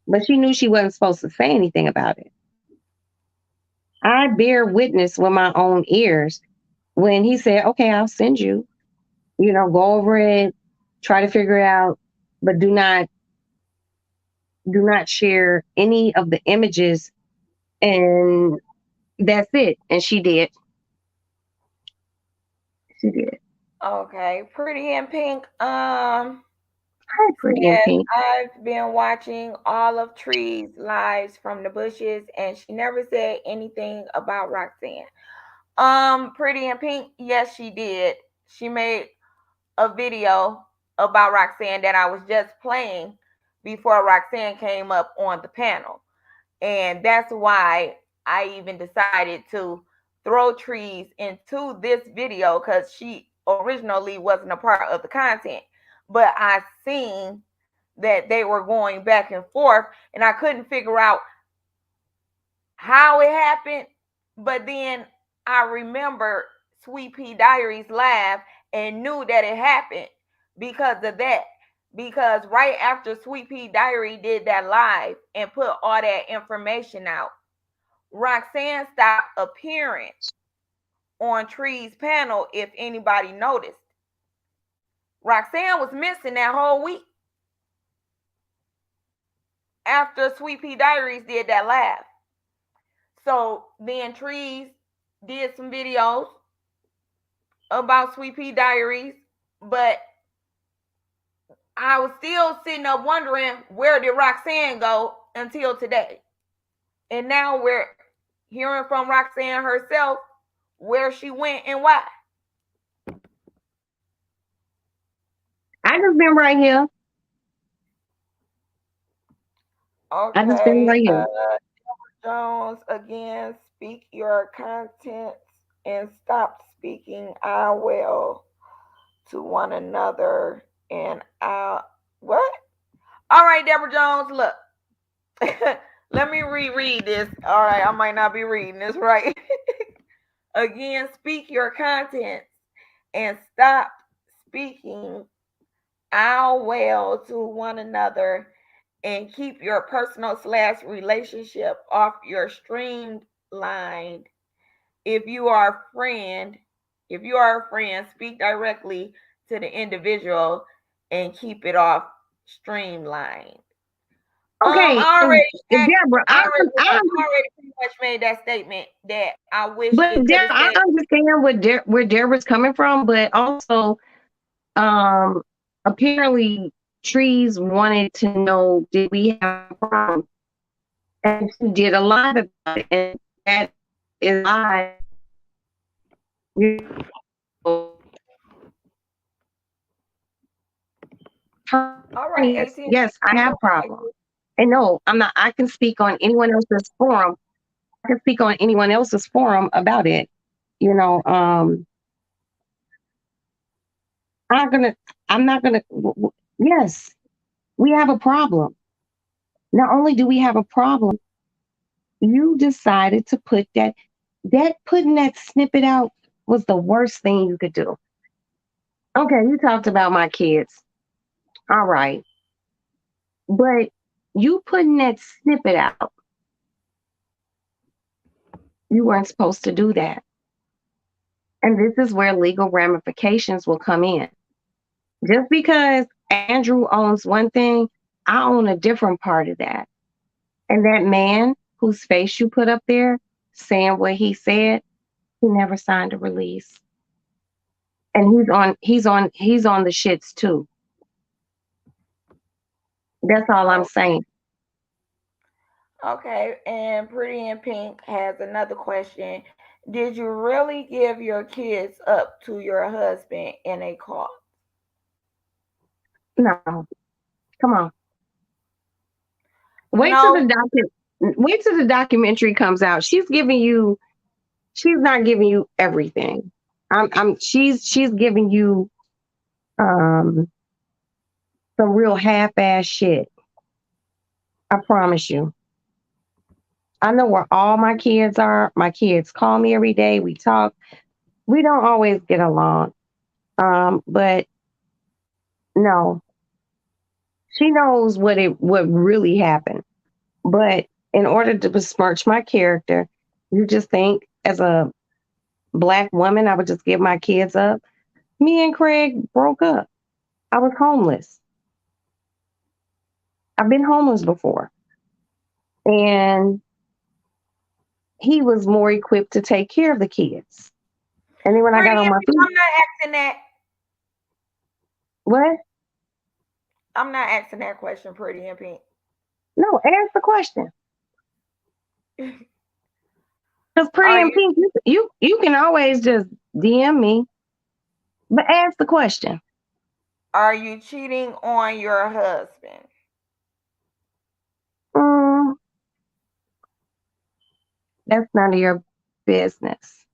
But she knew she wasn't supposed to say anything about it. I bear witness with my own ears when he said, okay, I'll send you, go over it, try to figure it out, but do not share any of the images. And that's it. And she did. She did. Okay, Pretty in Pink. Hi, pretty in Says pink. I've been watching all of Tree's lives from the bushes, and she never said anything about Roxanne. Pretty in Pink, yes, she did. She made a video about Roxanne that I was just playing before Roxanne came up on the panel. And that's why I even decided to throw Trees into this video because she originally wasn't a part of the content. But I seen that they were going back and forth, and I couldn't figure out how it happened. But then I remember Sweet Pea Diaries live and knew that it happened because of that. Because right after Sweet Pea Diary did that live and put all that information out, Roxanne stopped appearing on Tree's panel, if anybody noticed. Roxanne was missing that whole week after Sweet Pea Diaries did that live. So then Trees did some videos about Sweet Pea Diaries, but I was still sitting up wondering where did Roxanne go until today. And now we're hearing from Roxanne herself where she went and why. I just been right here. I just been Okay, right here. Jones, again, speak your contents and stop speaking I will to one another and I what? All right, Deborah Jones, look. Let me reread this. All right, I might not be reading this right. Again, speak your contents and stop speaking out well to one another and keep your personal / relationship off your streamlined if you are a friend, speak directly to the individual and keep it off streamlined. Okay, I and already Deborah, I already pretty much made that statement that I wish but it could have Deborah, I said. understand where Deborah's coming from, but also, um, apparently, Trees wanted to know did we have a problem, and she did a live about it, and that is live. You know, All right, yes, 18. yes, I have problems. And no, I'm not. I can speak on anyone else's forum. I can speak on anyone else's forum about it. You know, I'm gonna. I'm not gonna. Yes, we have a problem. Not only do we have a problem, you decided to put that putting that snippet out was the worst thing you could do. Okay, you talked about my kids. All right, but you putting that snippet out, you weren't supposed to do that. And this is where legal ramifications will come in. Just because Andrew owns one thing, I own a different part of that. And that man whose face you put up there saying what he said, he never signed a release. And he's on the shits too. That's all I'm Oh, saying. okay. And Pretty in Pink has another question. Did you really give your kids up to your husband in a car? No, come on. Wait till the No. wait till the documentary comes out. She's not giving you everything. She's giving you um some real half-ass shit. I promise you. I know where all my kids are. My kids call me every day. We talk. We don't always get along. But no, she knows what really happened. But in order to besmirch my character, you just think as a black woman, I would just give my kids up. Me and Craig broke up. I was homeless. I've been homeless before. And he was more equipped to take care of the kids. And then when I Pretty got on in my Pink, feet, what? I'm not asking that question, Pretty in Pink. No, ask the question. Because Pretty Are in you Pink, you can always just DM me, but ask the question. are you cheating on your husband? Mm, that's none of your business.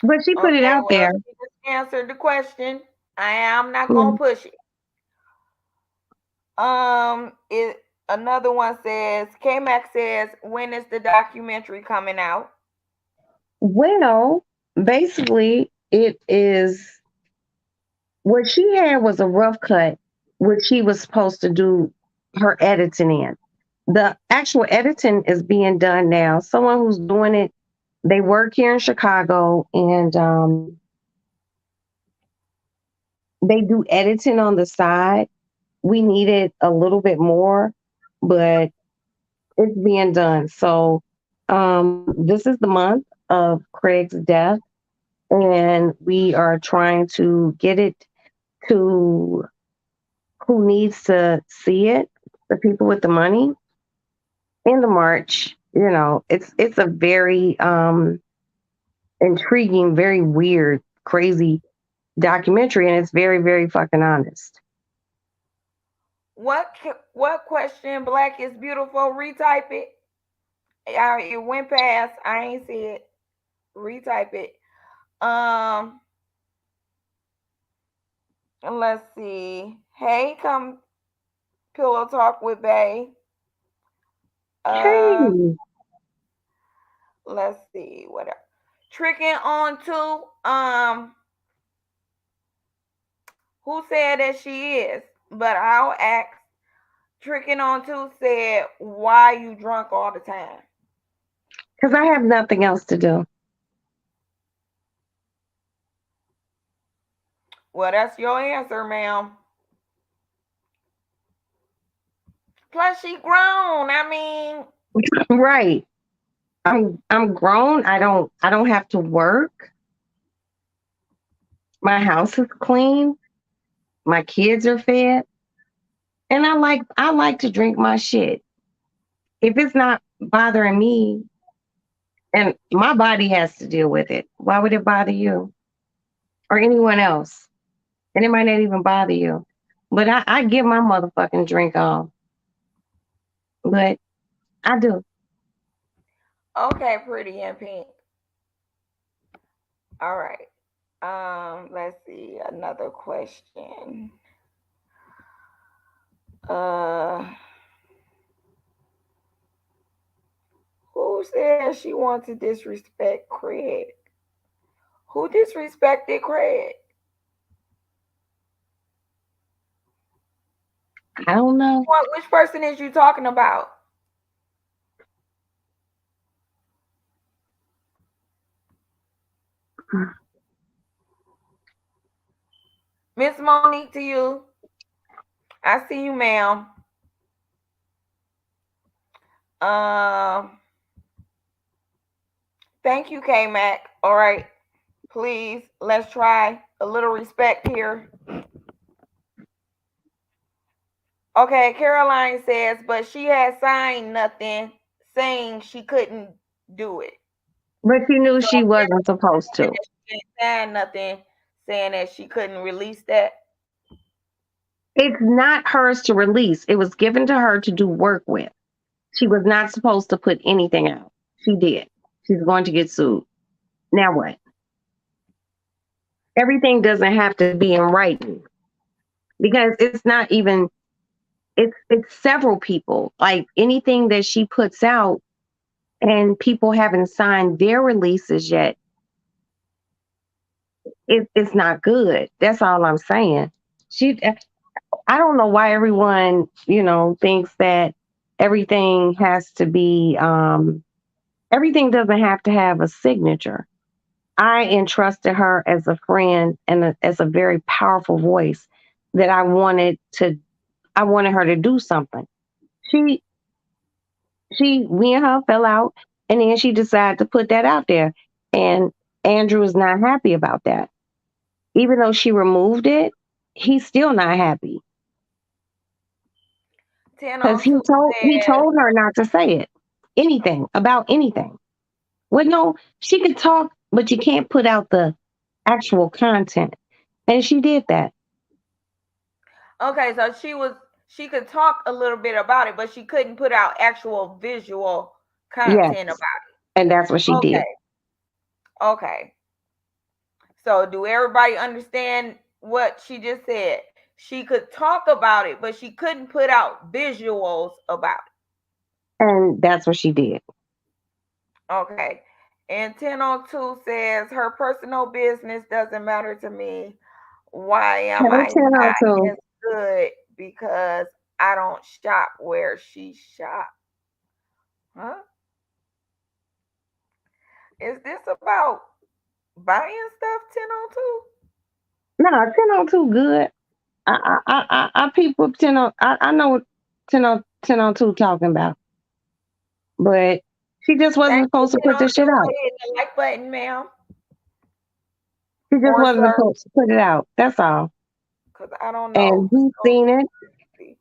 But she put it Okay, out well, there. she just answered the question. I am not gonna Mm, push it. It another one says K Mac says, when is the documentary coming out? well, basically, it is what she had was a rough cut, which she was supposed to do her editing in. The actual editing is being done now. Someone who's doing it, they work here in Chicago, and they do editing on the side. We needed a little bit more, but it's being done. So this is the month of Craig's death, and we are trying to get it to who needs to see it, the people with the money. In the March, it's a very intriguing, very weird, crazy documentary, and it's very, very fucking honest. What question? Black is beautiful. Retype it. It went past. I ain't see it. Retype it. Um, let's see. Hey, come pillow talk with Bay. Uh, Hey, let's see what else. Tricking on to who said that she is, but I'll ask. Tricking on to said, why you drunk all the time? Because I have nothing else to do. Well, that's your answer, ma'am. Plus, she grown. I mean, Right. I'm grown. I don't have to work. My house is clean. My kids are fed. And I like to drink my shit. If it's not bothering me and my body has to deal with it, why would it bother you or anyone else? And it might not even bother you. But I get my motherfucking drink on. But I do. okay, pretty and pink. All right. Let's see another question. Uh, who said she wants to disrespect Craig? Who disrespected Craig? I don't know. Which person is you talking about? Miss Monique, to you. I see you, ma'am. Um, thank you, K Mac. All right, please let's try a little respect here. Okay, Caroline says, but she had signed nothing saying she couldn't do it. But she knew So she I'm wasn't supposed guessing to. that she didn't sign nothing saying that she couldn't release that. It's not hers to release. It was given to her to do work with. She was not supposed to put anything out. She did. She's going to get sued. Now what? Everything doesn't have to be in writing because it's not even it's several people. Like anything that she puts out and people haven't signed their releases yet, it's not good. That's all I'm saying. She I don't know why everyone, thinks that everything has to be everything doesn't have to have a signature. I entrusted her as a friend and as a very powerful voice that I wanted her to do something. She we and her fell out and then she decided to put that out there. And Andrew is not happy about that. Even though she removed it, he's still not happy. Because 1002 he says, told her not to say it. Anything about anything. Well, no, she could talk, but you can't put out the actual content. And she did that. okay, so she could talk a little bit about it, but she couldn't put out actual visual Yes. content about And that's what she it. did. Okay, okay. So do everybody understand what she just said? She could talk about it, but she couldn't put out visuals about And that's what she did. it. Okay. And 1002 says her personal business doesn't matter to me. Why am Tell I not 1002. as good? Because I don't shop where she shop. Huh? Is this about buying stuff, 1002? No, 1002 good. I people 10 I know what 1002 talking about. But she just wasn't Thank you, supposed to put this 1002, shit for out. hitting the like button, ma'am. She just Or wasn't sir, supposed to put it out. That's all. because I don't And know. he So seen it.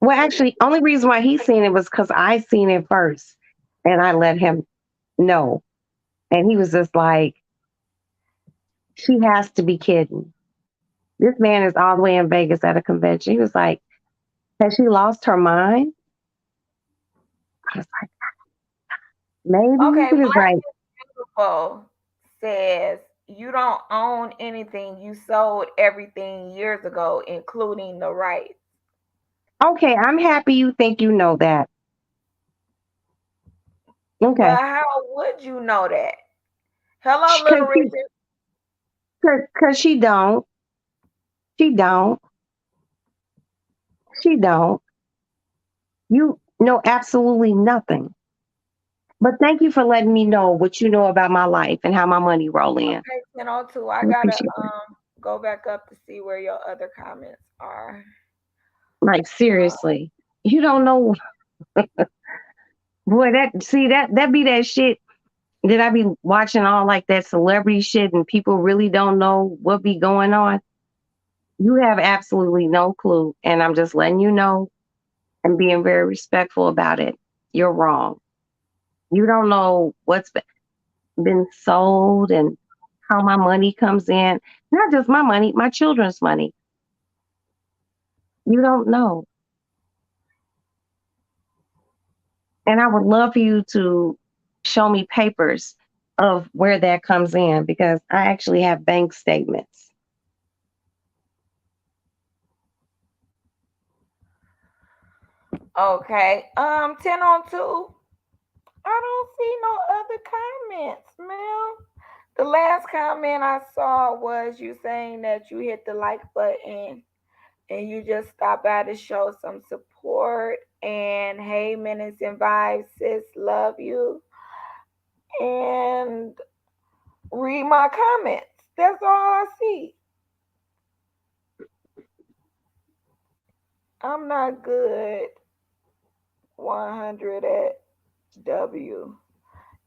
Well, what is actually, only reason why he seen it was because I seen it first, and I let him know. And he was just like, "She has to be kidding. This man is all the way in Vegas at a convention." He was like, "Has she lost her mind?" I was like, "Maybe." okay? He was Black like, Beautiful says you don't own anything. You sold everything years ago, including the rights. "Okay, I'm happy you think you know that." But Okay, how would you know that? Hello, because Little Richard. she don't, she don't, she don't. You know absolutely nothing. But thank you for letting me know what you know about my life and how my money roll in. Okay, 10:02. I I gotta appreciate it. go back up to see where your other comments are. Like seriously, you don't know, boy. That see that be that shit that I be watching all like that celebrity shit, and people really don't know what be going on. You have absolutely no clue, and I'm just letting you know and being very respectful about it. You're wrong. You don't know what's been sold and how my money comes in. Not just my money, my children's money. You don't know. And I would love for you to show me papers of where that comes in because I actually have bank statements. Okay. 10:02. I don't see no other comments, ma'am. The last comment I saw was you saying that you hit the like button and you just stopped by to show some support. And hey, minutes and vibes, sis, love you. And read my comments. That's all I see. I'm not good. 100 at W.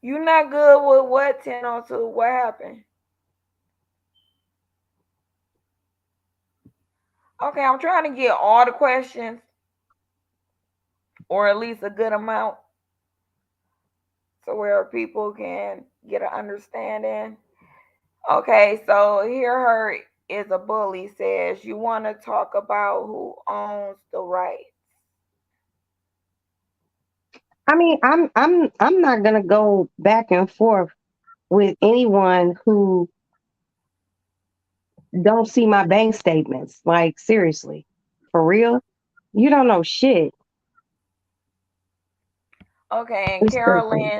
You not good with what 10:02? What happened? Okay, I'm trying to get all the questions or at least a good amount so where people can get an understanding. Okay, so here her is a bully says you want to talk about who owns the right. I mean, I'm not gonna go back and forth with anyone who don't see my bank statements. Like seriously, for real, you don't know shit. Okay, and It's stupid. Carolyn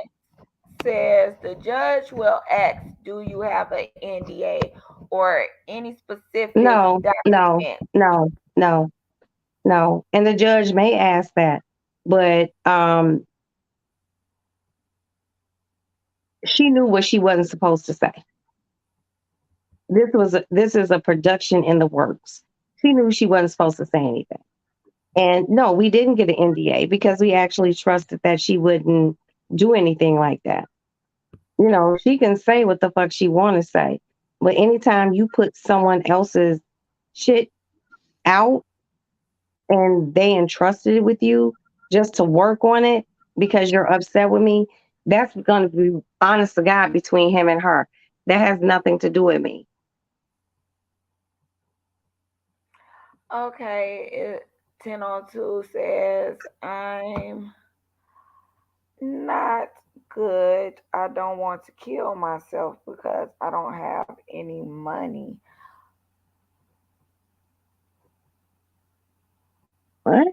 says the judge will ask, do you have an NDA or any specific No, no, document? no, no, no. And the judge may ask that, but she knew what she wasn't supposed to say. This is a production in the works. She knew she wasn't supposed to say anything. And no, we didn't get an NDA because we actually trusted that she wouldn't do anything like that. You know, she can say what the fuck she want to say, but anytime you put someone else's shit out and they entrusted it with you just to work on it because you're upset with me, that's going to be honest to God between him and her. That has nothing to do with me. Okay, 10:02 says I'm not good. I don't want to kill myself because I don't have any money. What?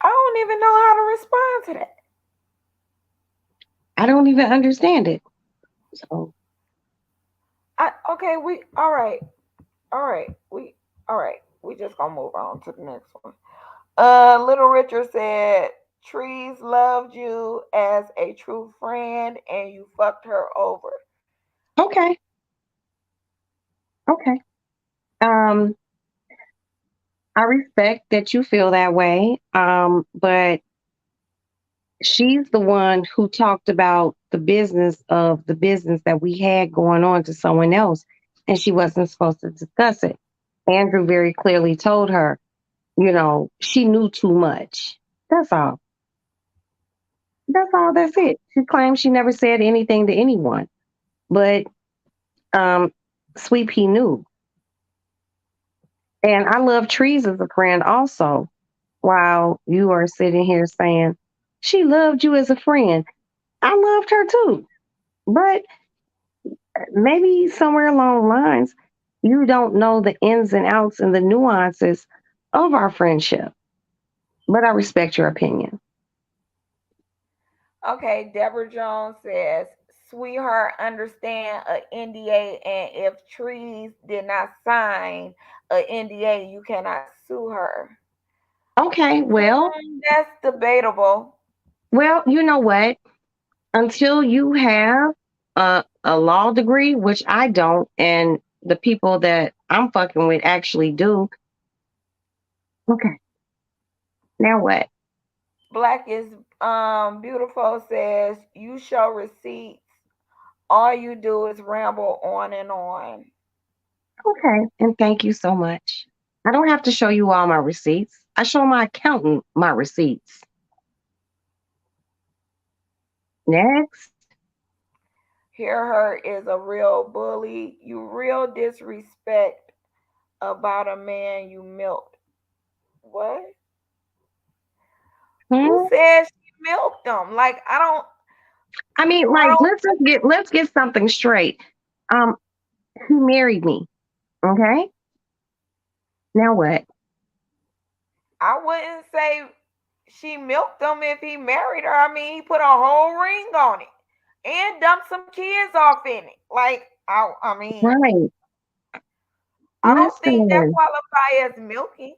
I don't even know how to respond to that. I don't even understand it. So, Okay, we all right. All right. All right. We just gonna move on to the next one. Little Richard said Trees loved you as a true friend and you fucked her over. okay. Okay. Um, I respect that you feel that way. But she's the one who talked about the business that we had going on to someone else, and she wasn't supposed to discuss it. Andrew very clearly told her, you know, she knew too much. That's all. That's all. That's it. She claims she never said anything to anyone, but um, Sweep he knew. And I love Trees as a friend also. While you are sitting here saying she loved you as a friend, I loved her too. But maybe somewhere along the lines, you don't know the ins and outs and the nuances of our friendship. But I respect your opinion. Okay, Deborah Jones says, sweetheart, understand a NDA, and if Trees did not sign a NDA, you cannot sue her. Okay, well, That's debatable. Well, you know what? Until you have a law degree, which I don't, and the people that I'm fucking with actually do. Okay, now what? Black is beautiful says you show receipts. All you do is ramble on and on. Okay, and thank you so much. I don't have to show you all my receipts. I show my accountant my receipts. Next. Hear her is a real bully. You real disrespect about a man you milked. What? Who Hmm? says she milked them? Like I mean, I like, don't. let's get something straight. Um, he married me. Okay. Now what? I wouldn't say she milked him if he married her. I mean, he put a whole ring on it and dumped some kids off in it. Like I mean, Right. I don't think that Listen. qualifies as milking.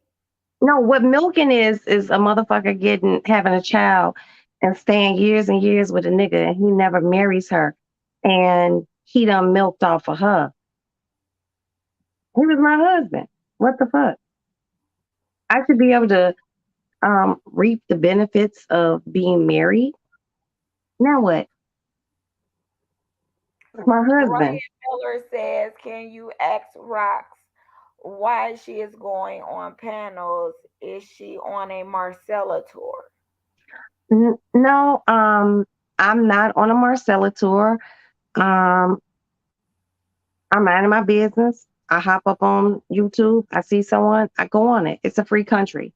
No, what milking is a motherfucker having a child and staying years and years with a nigga and he never marries her and he done milked off of her. He was my husband. What the fuck? I should be able to reap the benefits of being married. Now what? It's my Ryan husband. Miller says, "Can you ask Rox why she is going on panels? Is she on a Marcella tour?" No, I'm not on a Marcella tour. Um, I'm minding my business. I hop up on YouTube. I see someone. I go on it. It's a free country.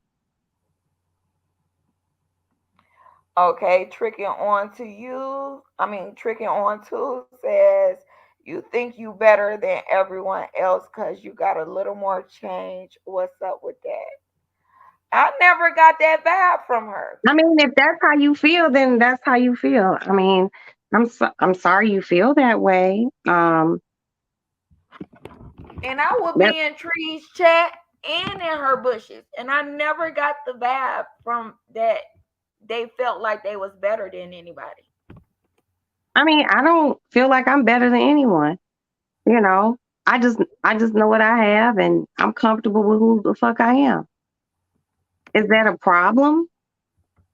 Okay, tricking on to you. I mean, tricking on to says, "You think you better than everyone else because you got a little more change. What's up with that?" I never got that vibe from her. I mean, if that's how you feel, then that's how you feel. I mean, I'm sorry you feel that way. And I would That be in Tree's chat and in her bushes. And I never got the vibe from that they felt like they was better than anybody. I mean, I don't feel like I'm better than anyone. You know, I just know what I have, and I'm comfortable with who the fuck I am. Is that a problem?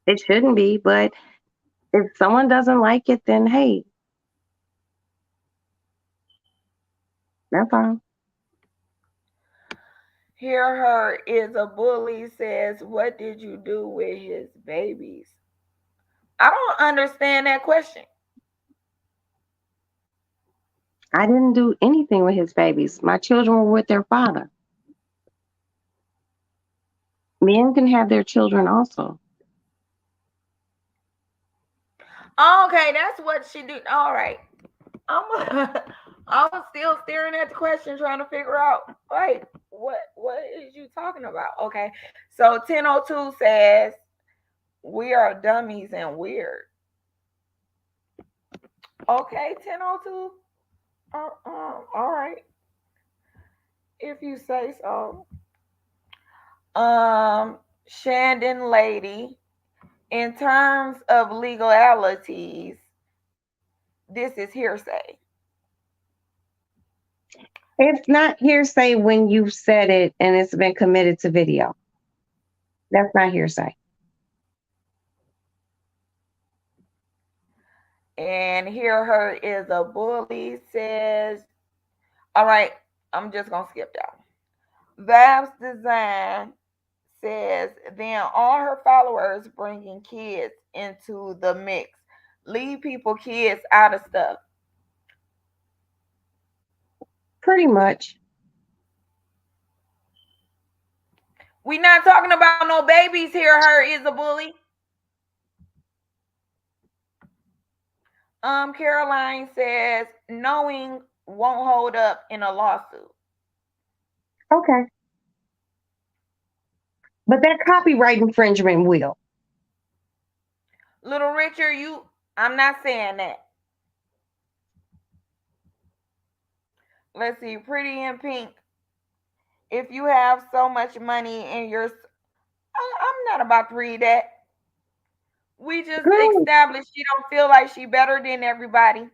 It shouldn't be, but if someone doesn't like it, then hey, that's all. Hear her is a bully says, "What did you do with his babies?" I don't understand that question. I didn't do anything with his babies. My children were with their father. Men can have their children also. Okay, that's what she do. All right. I'm I was still staring at the question trying to figure out like what is you talking about? Okay. So 1002 says we are dummies and weird. Okay, 1002. All right, if you say so. Shandon lady, in terms of legalities, this is hearsay. It's not hearsay when you've said it and it's been committed to video. That's not hearsay. And here her is a bully says, all right, I'm just gonna skip down. Vabs Design says, then all her followers bringing kids into the mix. Leave people kids out of stuff. Pretty much. We not talking about no babies here. Her is a bully. Caroline says knowing won't hold up in a lawsuit. Okay. But that copyright infringement will. Little Richard, I'm not saying that. Let's see, Pretty in Pink. If you have so much money in your, I'm not about to read that. We just Girl, established she don't feel like she better than everybody.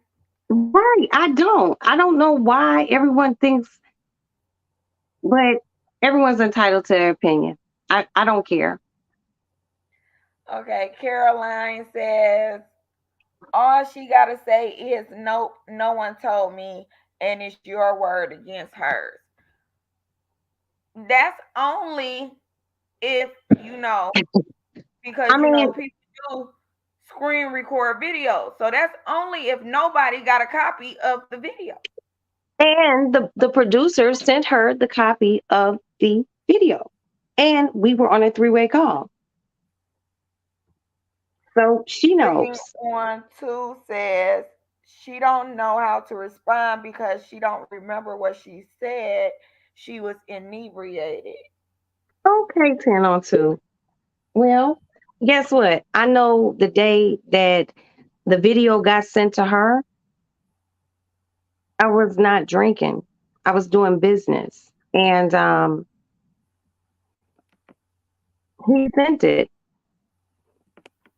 right. I don't. I don't know why everyone thinks, but everyone's entitled to their opinion. I don't care. Okay, Caroline says all she gotta say is nope, no one told me, and it's your word against hers. That's only if you know, I because you know mean, people do screen record videos. So that's only if nobody got a copy of the video. and the producer sent her the copy of the video. And we were on a three-way call. So she Reading knows. on two says she don't know how to respond because she don't remember what she said. She was inebriated. Okay, 10 on 2. Well, guess what? I know the day that the video got sent to her, I was not drinking. I was doing business. And he sent it.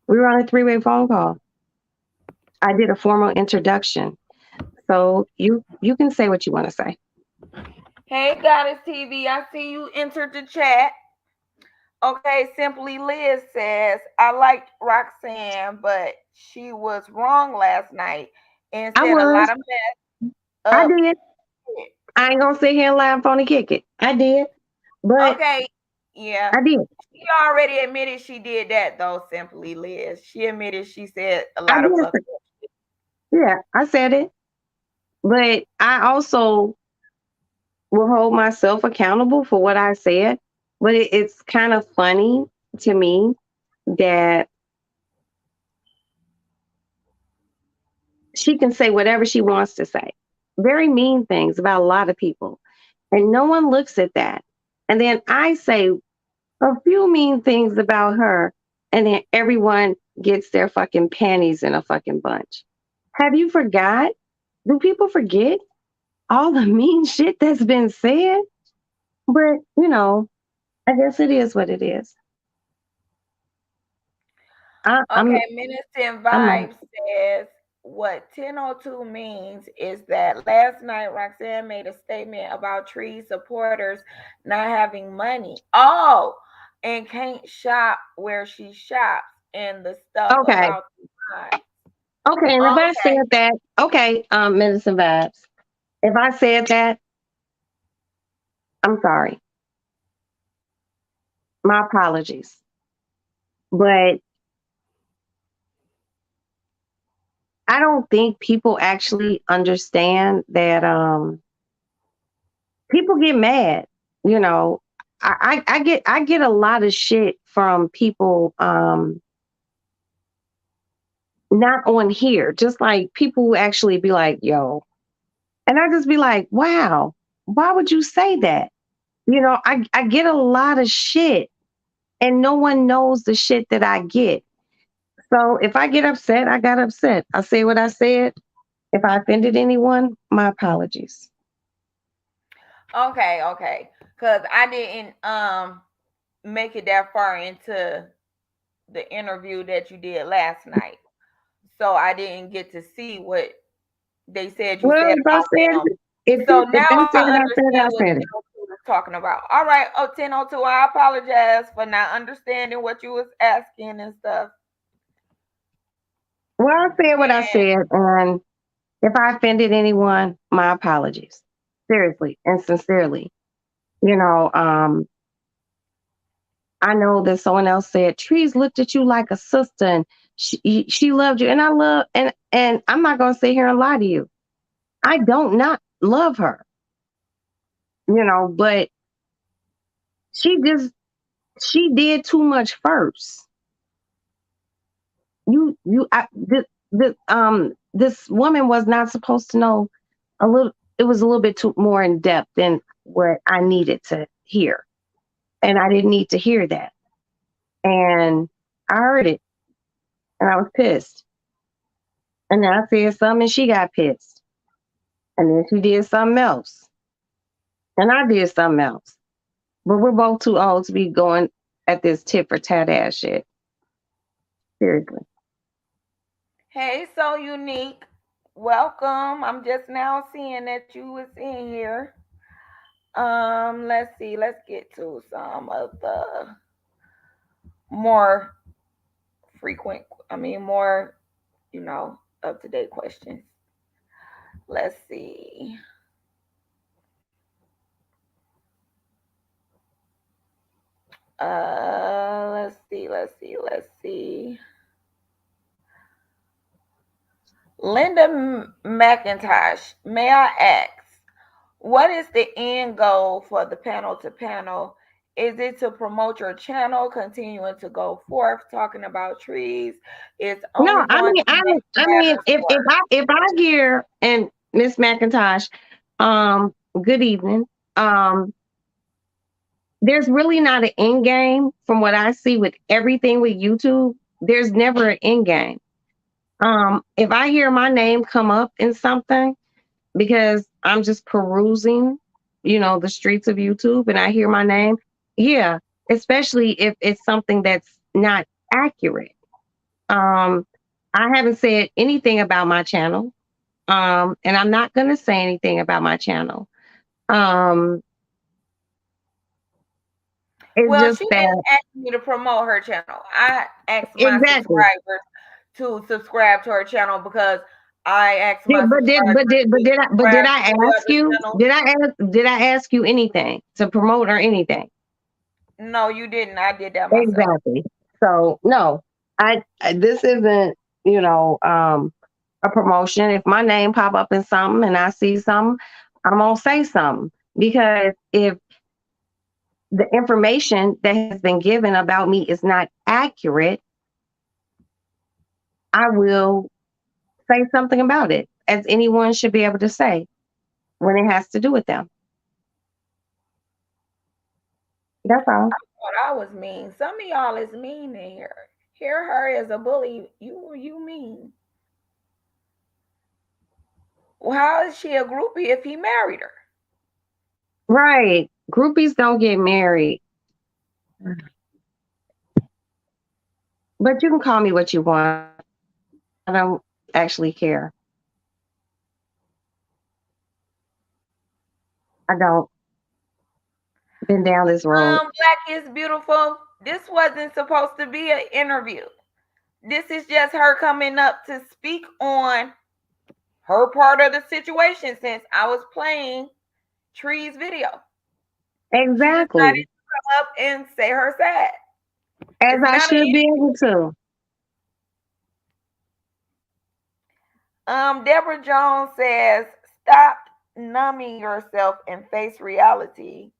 We were on a three-way phone call. I did a formal introduction. So you can say what you want to say. Hey, Goddess TV, I see you entered the chat. Okay, Simply Liz says, I liked Roxanne, but she was wrong last night and I said a lot was. of mess I up. did. I ain't gonna sit here and laugh on and kick it. I did. But Okay, yeah. I did. She already admitted she did that, though, Simply Liz. She admitted she said a I lot of fuck. did. Yeah, I said it. But I also will hold myself accountable for what I said. But it's kind of funny to me that she can say whatever she wants to say. Very mean things about a lot of people. And no one looks at that. And then I say a few mean things about her, and then everyone gets their fucking panties in a fucking bunch. Have you forgot? Do people forget all the mean shit that's been said? But, I guess it is what it is. I, I'm Okay, Minister I'm not Vibes says what 1002 means is that last night Roxanne made a statement about Tree supporters not having money. Oh, and can't shop where she shops and the stuff okay. about the time. Okay, and if I said Okay. that, okay, medicine vibes. If I said that, I'm sorry. My apologies. But I don't think people actually understand that people get mad. You know, I get a lot of shit from people not on here, just like people who actually be like, yo. And I just be like, wow, why would you say that? I get a lot of shit and no one knows the shit that I get. So if I get upset, I got upset. I say what I said. If I offended anyone, my apologies. Okay, okay. Cause I didn't make it that far into the interview that you did last night. So I didn't get to see what they said you Well, said if I about said them. it, if So if now they said I it, I said it, understand I what said it. 1002 is talking about. All right, 1002, I apologize for not understanding what you was asking and stuff. Well, I said what I And said, and if I offended anyone, my apologies. Seriously and sincerely. You know, I know that someone else said Trees looked at you like a sister, and she loved you, and I love and I'm not gonna sit here and lie to you. I don't not love her, but she just she did too much first. This woman was not supposed to know a little. It was a little bit too more in depth than what I needed to hear, and I didn't need to hear that. And I heard it, and I was pissed. And then I said something, and she got pissed. And then she did something else, and I did something else. But we're both too old to be going at this tit for tat ass shit. Seriously. Hey, so unique. Welcome. I'm just now seeing that you was in here. Let's see. Let's get to some of the more frequent. I mean, more up to date questions. Let's see. Let's see. Linda McIntosh, may I ask, what is the end goal for the panel to panel? Is it to promote your channel, continuing to go forth, talking about trees? It's No, only going to make matters worse. if I hear, and Miss McIntosh, good evening. Um, there's really not an end game from what I see with everything with YouTube. There's never an end game. If I hear my name come up in something because I'm just perusing, the streets of YouTube and I hear my name, yeah, especially if it's something that's not accurate. Um, I haven't said anything about my channel. And I'm not going to say anything about my channel. Um, it's Well, just she that didn't ask me to promote her channel. I asked my exactly. subscribers to subscribe to her channel because I asked my subscribers But did subscribe I to the ask other you? channel. Did I ask you anything to promote or anything? No, you didn't. I did that myself. Exactly. So no, this isn't, a promotion. If my name pop up in something and I see something, I'm gonna say something because if the information that has been given about me is not accurate, I will say something about it, as anyone should be able to say when it has to do with them. That's all. Thought I was mean. Some of y'all is mean in here. Hear her as a bully. You mean. Well, how is she a groupie if he married her? Right. Groupies don't get married, but you can call me what you want. I don't actually care. I don't. Been down this road. Black is beautiful. This wasn't supposed to be an interview. This is just her coming up to speak on her part of the situation since I was playing Tree's video. She decided Exactly. to come up and say her side. As It's I not should be able to. Deborah Jones says, stop numbing yourself and face reality.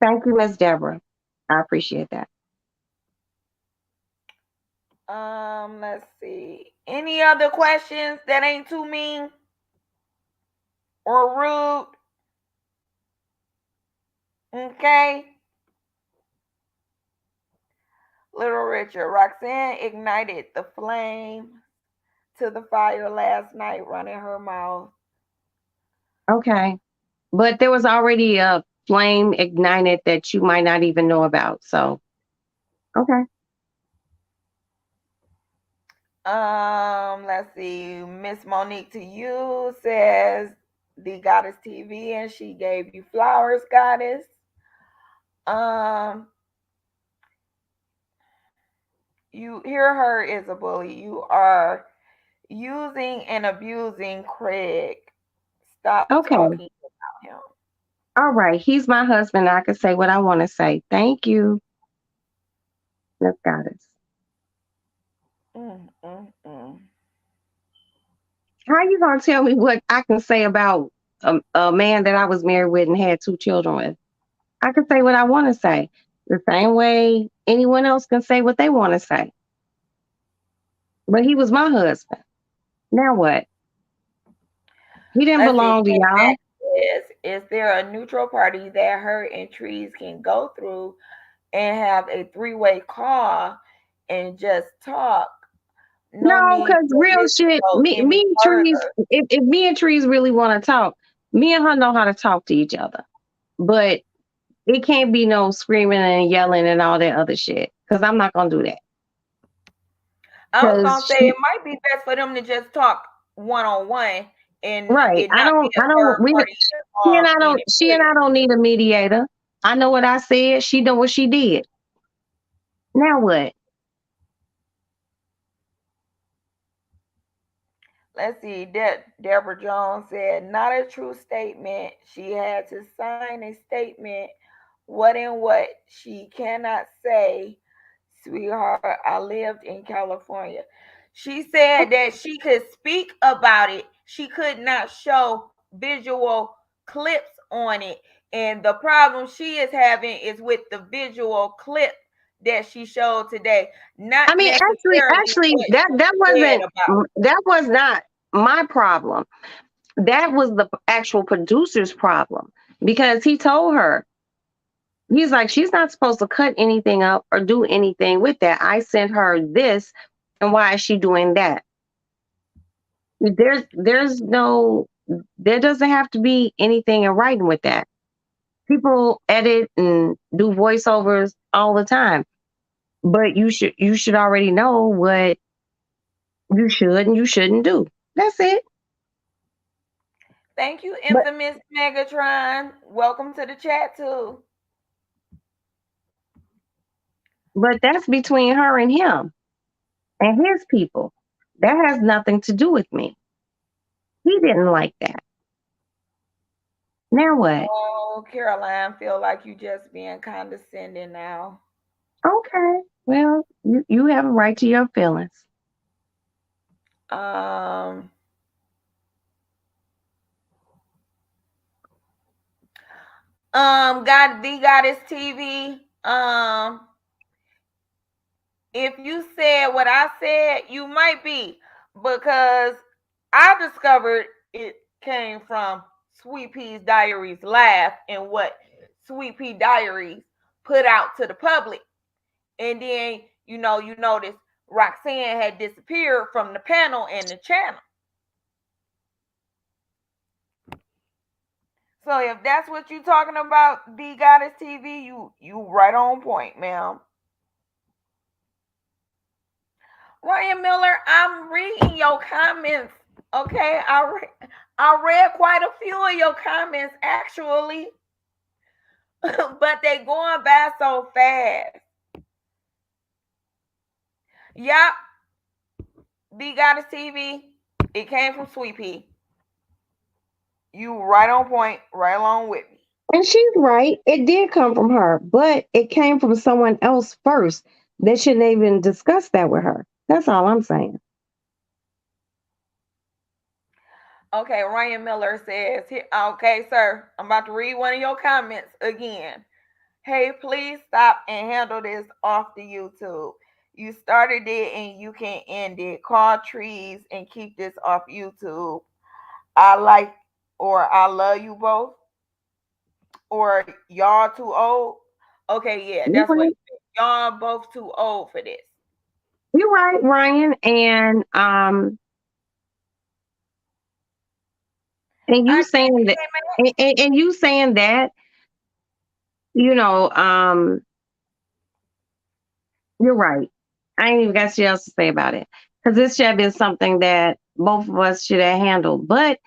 Thank you, Miss Deborah. I appreciate that. Let's see. Any other questions that ain't too mean or rude? Okay. Little Richard, Roxanne ignited the flame to the fire last night, running her mouth. Okay. But there was already a flame ignited that you might not even know about. So, okay. Let's see. Miss Monique to you says the Goddess TV, and she gave you flowers, Goddess. Um, you hear her is a bully. You are using and abusing Craig. Stop Okay. talking about him. All right. He's my husband. I can say what I want to say. Thank you, Miss Goddess. Mm, mm, mm. How you gonna tell me what I can say about a man that I was married with and had two children with? I can say what I want to say. The same way anyone else can say what they want to say. But he was my husband. Now what? He didn't Let's see. belong to Craig y'all. Mack is there a neutral party that her and Trees can go through and have a three-way call and just talk? No No, need because for real this to shit, go any me and Trees, further. if me and Trees really want to talk, me and her know how to talk to each other. But it can't be no screaming and yelling and all that other shit. Because I'm not gonna do that. I was because gonna say it might be best for them to just talk one on one and right. it not be a I don't. third party in it. She and Period. I don't need a mediator. I know what I said. She know what she did. Now what? Let's see. Deborah Jones said, not a true statement. She had to sign a statement. What and what? She cannot say, sweetheart, I lived in California. She said that she could speak about it. She could not show visual clips on it. And the problem she is having is with the visual clip that she showed today, not I mean, necessarily actually, what that she said wasn't about it. that was not my problem. That was the actual producer's problem because he told her, he's like, she's not supposed to cut anything up or do anything with that. I sent her this, and why is she doing that? There's no, there doesn't have to be anything in writing with that. People edit and do voiceovers all the time, but you should already know what you should and you shouldn't do. That's it. Thank you, But infamous Megatron. Welcome to the chat too. that's between her and him and his people. That has nothing to do with me. He didn't like that. Now what? Oh, Caroline, feel like you just being condescending now. Okay. Well, you have a right to your feelings. Um, God, the Goddess TV. If you said what I said, you might be because I discovered it came from Sweet Pea's Diaries Laugh and what Sweet Pea Diaries put out to the public. And then, you notice Roxanne had disappeared from the panel and the channel. So if that's what you're talking about, the Goddess TV, you right on point, ma'am. Ryan Miller, I'm reading your comments. Okay, I read quite a few of your comments actually, but they going by so fast. Yup, the Goddess TV. It came from Sweet Pea. You right on point, right along with me. And she's right. It did come from her, but it came from someone else first. They shouldn't even discuss that with her. That's all I'm saying. Okay, Ryan Miller says, okay, sir, I'm about to read one of your comments again. Hey, please stop and handle this off the YouTube. You started it and you can end it. Call trees and keep this off YouTube. I like or I love you both. Or y'all too old. Okay, yeah, You're that's what right. he said. Y'all both too old for this. You're right, Ryan. And I you did saying that, and you saying that, you know, you're right. I ain't even got shit else to say about it because this should have been something that both of us should have handled. But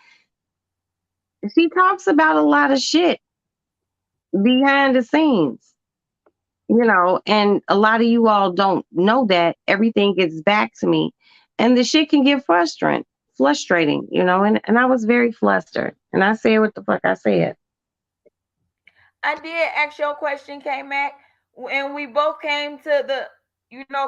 she talks about a lot of shit behind the scenes, and a lot of you all don't know that everything gets back to me, and the shit can get frustrating, and I was very flustered, and I said what the fuck I said. I did ask your question, K Mac, and we both came to the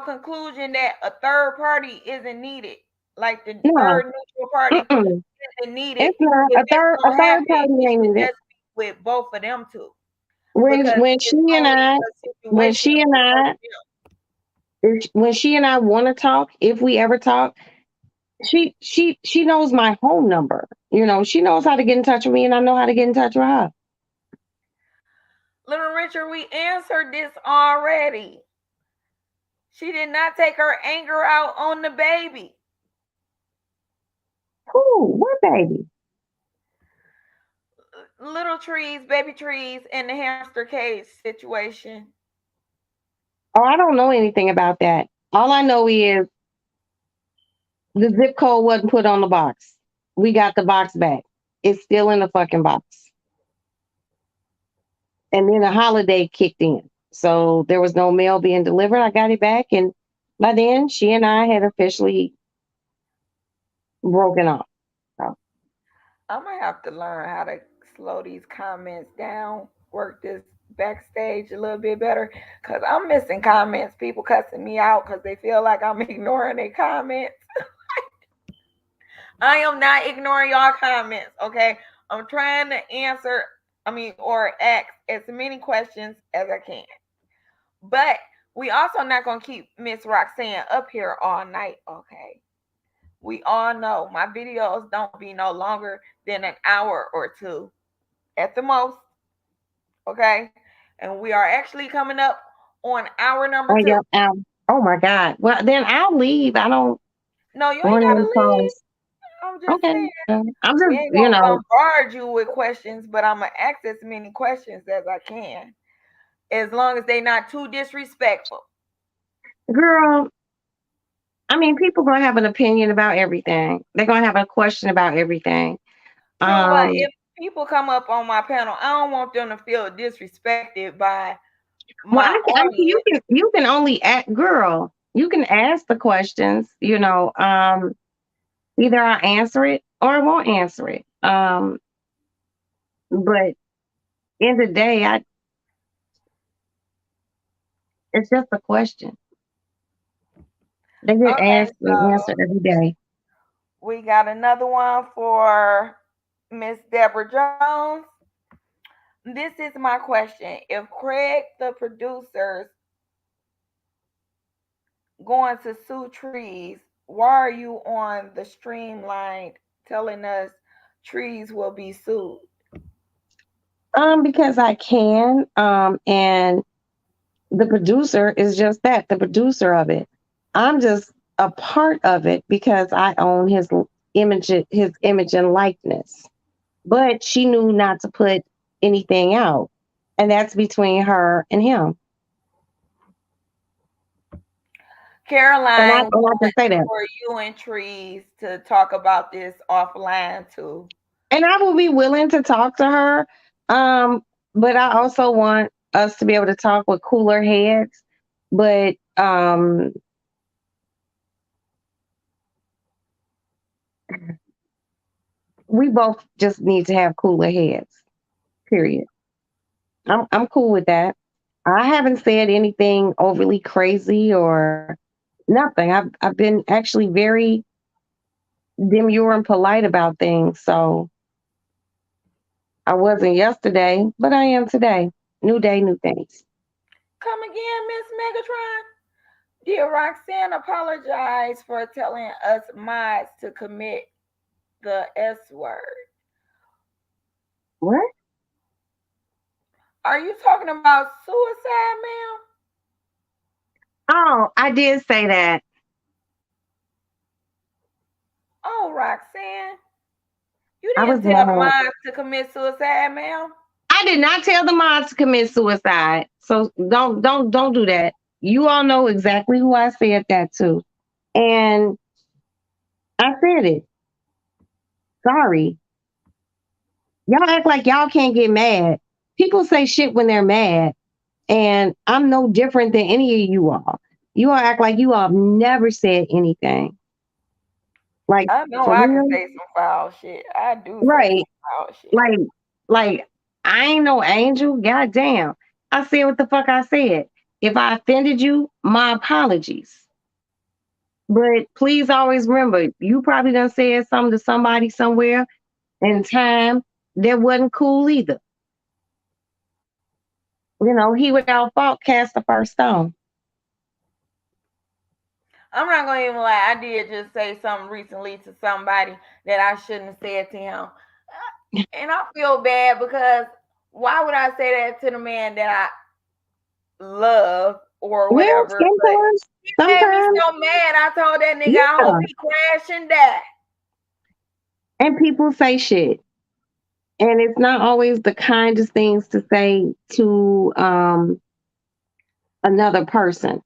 conclusion that a third party isn't needed. Like the No, third neutral party mm-mm. isn't needed It's not if a it's third. A gonna third happen. party It ain't should needed. just be with both of them two When because when she it's and only I a when situation she and with both I of them. when she and I want to talk, if we ever talk, she knows my home number. She knows how to get in touch with me, and I know how to get in touch with her. Little Richard, we answered this already. She did not take her anger out on the baby. Cool, what baby? Little trees, baby trees, and the hamster cage situation. Oh, I don't know anything about that. All I know is The zip code wasn't put on the box. We got the box back. It's still in the fucking box. And then a holiday kicked in. So there was no mail being delivered. I got it back. And by then, she and I had officially broken off. So, I'm gonna have to learn how to slow these comments down, work this backstage a little bit better, cause I'm missing comments. People cussing me out because they feel like I'm ignoring their comments. I am not ignoring y'all comments. Okay, I'm trying to answer. I mean, or ask as many questions as I can. But we also not gonna keep Miss Roxanne up here all night. Okay, we all know my videos don't be no longer than an hour or two at the most. Okay. And we are actually coming up on hour number oh, yeah, two. oh my God. Well, then I'll leave. I don't No, you ain't want gotta any leave. calls. I'm just Okay. saying. I'm We just, ain't gonna bombard you with questions, but I'm gonna ask as many questions as I can. As long as they not too disrespectful. girl, I mean, people gonna have an opinion about everything. They're gonna have a question about everything. So but Um, if people come up on my panel, I don't want them to feel disrespected by well, my I mean, audience. you can only ask, girl. You can ask the questions. Either I'll answer it or I won't answer it. But in the day, I it's just a question. They get Okay, asked and so answered every day. we got another one for Miss Deborah Jones. This is my question. If Craig, the producer's going to sue trees, why are you on the streamline telling us trees will be sued? Because I can. And the producer is just that, the producer of it. I'm just a part of it because I own his image and likeness. But she knew not to put anything out. And that's between her and him. And Caroline I can wants say that. for you and Trees to talk about this offline too. And I will be willing to talk to her. Um, but I also want us to be able to talk with cooler heads. But we both just need to have cooler heads. Period. I'm cool with that. I haven't said anything overly crazy or nothing. I've been actually very demure and polite about things. So I wasn't yesterday, but I am today. New day, new things. Come again, Miss Megatron. Dear Roxanne, apologize for telling us mods to commit the S word. What? Are you talking about suicide, ma'am? Oh, I did say that. Oh, Roxanne, you I was didn't tell the mad. mods to commit suicide, ma'am. I did not tell the moms to commit suicide. So don't do that. You all know exactly who I said that to. And I said it. Sorry. Y'all act like y'all can't get mad. People say shit when they're mad. And I'm no different than any of you all. You all act like you all have never said anything. Like I know for I can real? say some foul shit. I do say Right. some foul shit. Like, like I ain't no angel. God damn. I said what the fuck I said. If I offended you, my apologies. But please always remember, you probably done said something to somebody somewhere in time that wasn't cool either. He without fault cast the first stone. I'm not gonna even lie. I did just say something recently to somebody that I shouldn't have said to him, and I feel bad because why would I say that to the man that I love or Well, whatever? But sometimes, he made me sometimes, so mad. I told that nigga I hope yeah. he crash and die. And people say shit. And it's not always the kindest things to say to another person.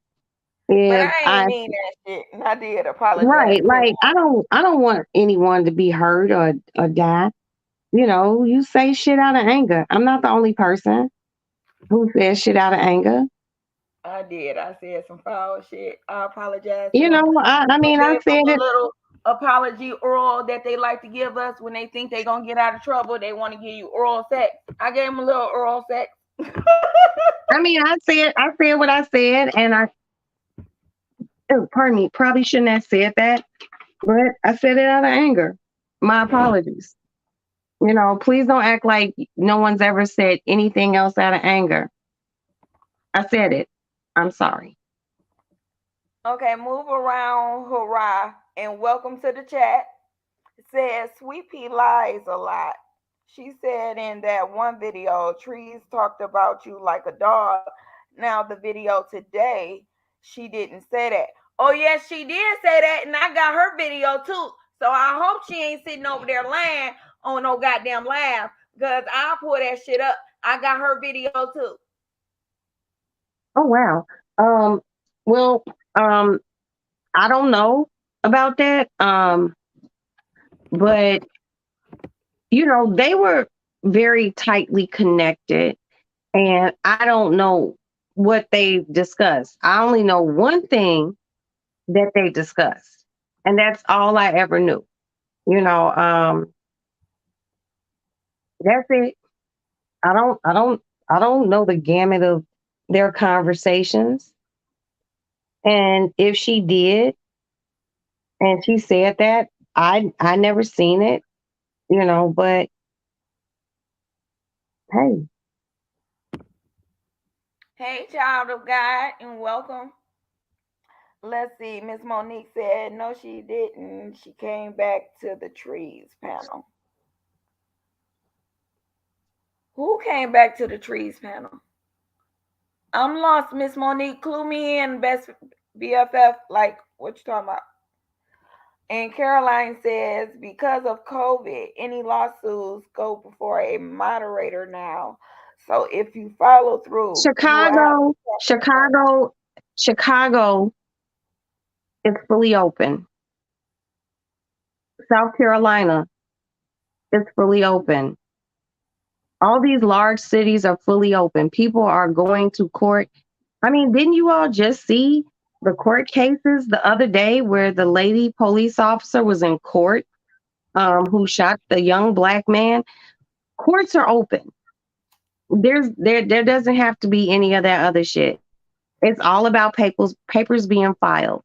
But If I ain't I mean that shit. And I did apologize right, to him. like I don't want anyone to be hurt or die. You know, you say shit out of anger. I'm not the only person who says shit out of anger. I did. I said some foul shit. I apologize to You him. know, I I mean, I gave them said a it. little apology oral that they like to give us when they think they gonna get out of trouble. They want to give you oral sex. I gave them a little oral sex. I mean, I said what I said, and pardon me, probably shouldn't have said that, but I said it out of anger. My apologies. You know, please don't act like no one's ever said anything else out of anger. I said it. I'm sorry. Okay, move around, hurrah, and welcome to the chat. It says Sweet Pea lies a lot. She said in that one video, Trees talked about you like a dog. Now the video today, she didn't say that. Oh yes, she did say that, and I got her video too. So I hope she ain't sitting over there lying on no goddamn laugh, cause I'll pull that shit up. I got her video too. Oh wow. Um. Well. Um. I don't know about that. But you know, they were very tightly connected, and I don't know what they discussed. I only know one thing that they discussed, and that's all I ever knew. You know, that's it. I don't, I don't, I don't know the gamut of their conversations. And if she did, and she said that, I never seen it. You know, but hey, Hey, child of God, and welcome. Let's see. Miss Monique said no, she didn't. She came back to the trees panel. Who came back to the trees panel? I'm lost, Miss Monique. Clue me in, best BFF. Like, what you talking about? And Caroline says, because of COVID, any lawsuits go before a moderator now. So if you follow through, you will have Chicago, Chicago, Chicago is fully open. South Carolina is fully open. All these large cities are fully open. People are going to court. I mean, didn't you all just see the court cases the other day where the lady police officer was in court who shot the young black man? Courts are open. There doesn't have to be any of that other shit. It's all about papers being filed.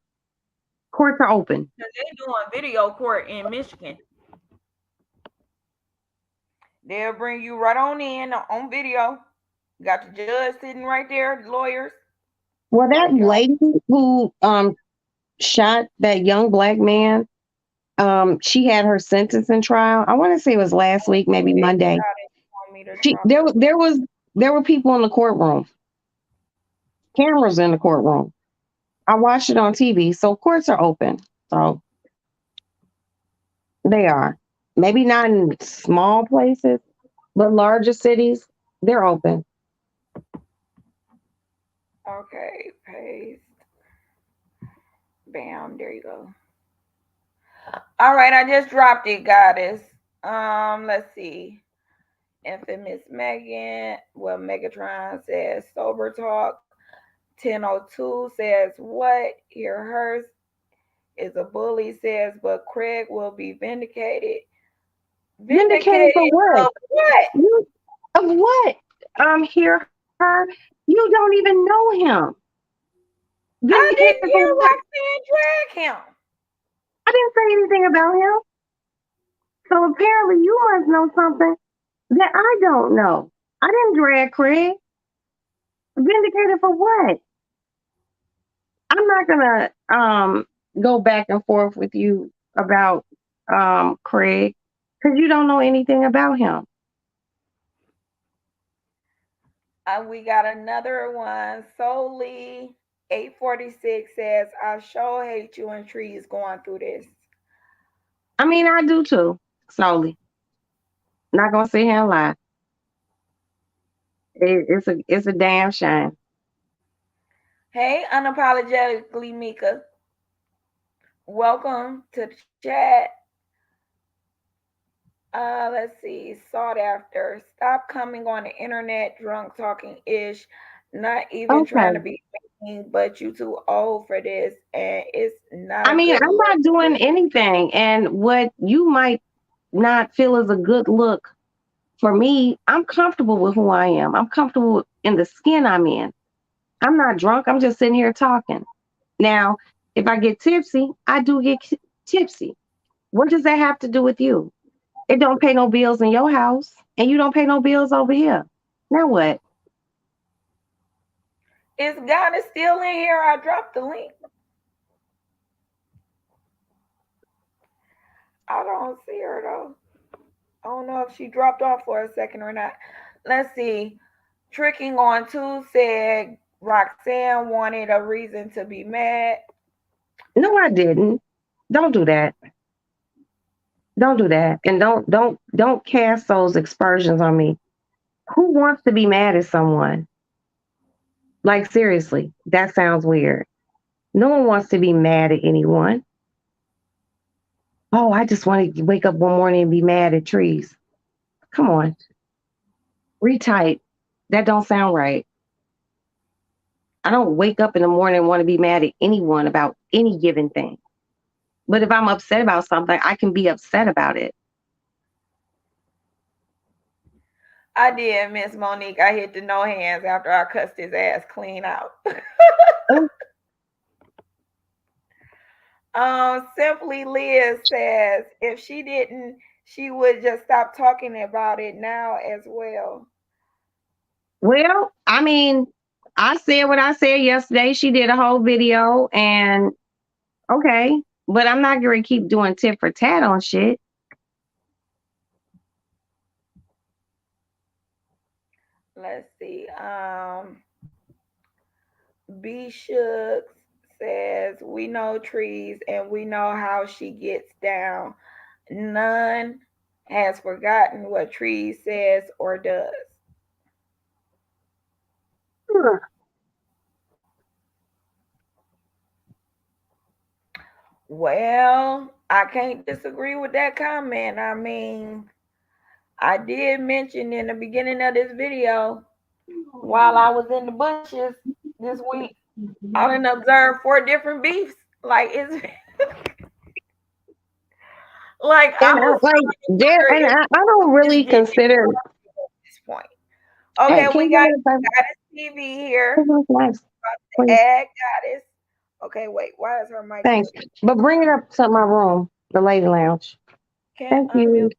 Courts are open. they doing video court in Michigan. They'll bring you right on in on video. Got the judge sitting right there, the lawyers. Well, that Like y'all. lady who shot that young black man, she had her sentencing trial. I want to say it was last week, maybe They Monday. want me to She Trump it. there were people in the courtroom, cameras in the courtroom. I watched it on TV, so courts are open. So they are. Maybe not in small places, but larger cities, they're open. Okay, paste. Bam, there you go. All right, I just dropped it, goddess. Let's see. Infamous Megan. Well, Megatron says sober talk. 1002 says what? Hear hers is a bully says, but Craig will be vindicated. Vindicated for Vindicated what? of what? You of what? Hear her. You don't even know him. I Vindicated didn't for hear what? Roxanne drag him. I didn't say anything about him. So apparently you must know something that I don't know. I didn't drag Craig. Vindicated for what? I'm not gonna go back and forth with you about Craig because you don't know anything about him. We got another one. Solely 846 says, I sure hate you and trees going through this. I mean, I do too. Slowly. Not gonna sit here and lie. It's a damn shame. Hey, unapologetically Mika. Welcome to the chat. Let's see. Sought after. Stop coming on the internet drunk talking ish. Not even trying to Okay. be mean, but you too old for this, and it's not I a mean, good I'm look. not doing anything. And what you might not feel is a good look for me, I'm comfortable with who I am. I'm comfortable in the skin I'm in. I'm not drunk. I'm just sitting here talking. Now, if I get tipsy, I do get tipsy. What does that have to do with you? It don't pay no bills in your house, and you don't pay no bills over here. Now what? Is God is still in here? I dropped the link. I don't see her though. I don't know if she dropped off for a second or not. Let's see. Tricking on two said Roxanne wanted a reason to be mad. No, I didn't. Don't do that. Don't do that. And don't cast those aspersions on me. Who wants to be mad at someone? Like seriously, that sounds weird. No one wants to be mad at anyone. Oh, I just want to wake up one morning and be mad at trees. Come on, retype. That don't sound right. I don't wake up in the morning and want to be mad at anyone about any given thing. But if I'm upset about something, I can be upset about it. I did, Miss Monique. I hit the no hands after I cussed his ass clean out. Oh, Simply Liz says if she didn't, she would just stop talking about it now as well. well, I mean, I said what I said yesterday. She did a whole video, and okay, but I'm not going to keep doing tit for tat on shit. Let's see. B Shooks says we know trees and we know how she gets down. None has forgotten what trees says or does. Well, I can't disagree with that comment. I mean, I did mention in the beginning of this video while I was in the bushes this week, I done observed 4 different beefs. Like it's like And I was like trying to there, wonder and if I don't this really getting consider. at this point. Hey, Okay, can we you give got me the Goddess TV here. nice, The please? ad Goddess. Okay, wait. Why is her mic Thanks. muted? But bring it up to my room, the lady lounge. Can't Thank unmute. you.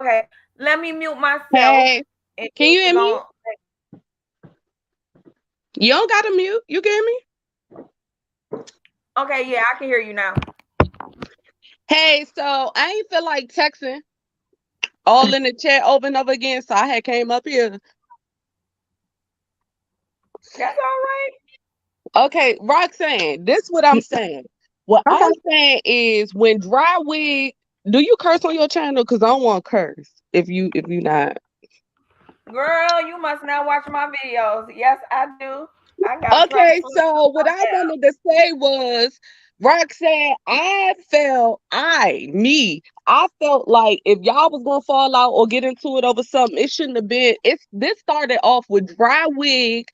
Okay, let me mute myself, Hey, and can then you we hear me? gon' You don't got to mute. You get me? Okay, yeah, I can hear you now. Hey, so I ain't feel like texting all in the chat over and over again, so I had came up here. That's all right. Okay, Roxanne, this what I'm saying. What Okay. I'm saying is when dry wig, do you curse on your channel? Cause I don't want to curse if you not. Girl, you must not watch my videos. Yes, I do. I got plenty Okay, footage so what up I wanted to say was, Roxanne, I felt like if y'all was gonna fall out or get into it over something, it shouldn't have been. This started off with dry wig,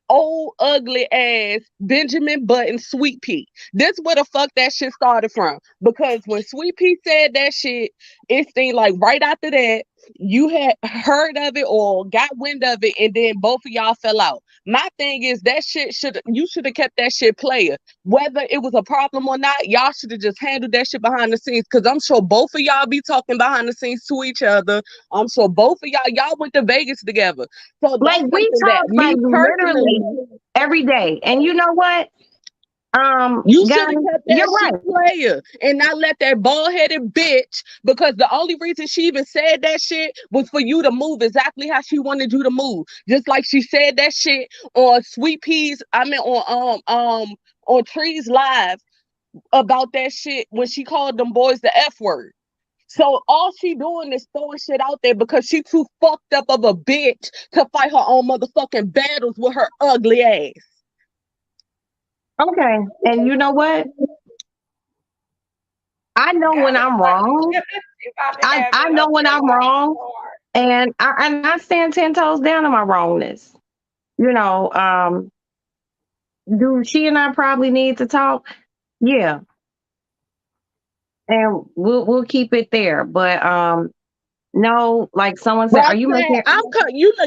old ugly ass Benjamin Button Sweet Pea. This where the fuck that shit started from. Because when Sweet Pea said that shit, it seemed like right after that, you had heard of it or got wind of it, and then both of y'all fell out. My thing is that shit you should have kept that shit player. Whether it was a problem or not, y'all should have just handled that shit behind the scenes. Cause I'm sure both of y'all be talking behind the scenes to each other. I'm sure both of y'all went to Vegas together. So Like that's we something that talk like me literally personally, every day. And you know what? you should Guys, have kept that you're shit right. player and not let that bald headed bitch, because the only reason she even said that shit was for you to move exactly how she wanted you to move. Just like she said that shit on Sweet Peas, I mean on Trees Live about that shit when she called them boys the F word. So all she doing is throwing shit out there because she too fucked up of a bitch to fight her own motherfucking battles with her ugly ass. Okay. And you know what? I know when Gotta I'm like wrong. if I could have I it know up when there, I'm why wrong, so hard? and I stand 10 toes down on my wrongness. You know, do she and I probably need to talk? Yeah, and we'll keep it there. But no, like someone said, are you Roxanne, making? you know,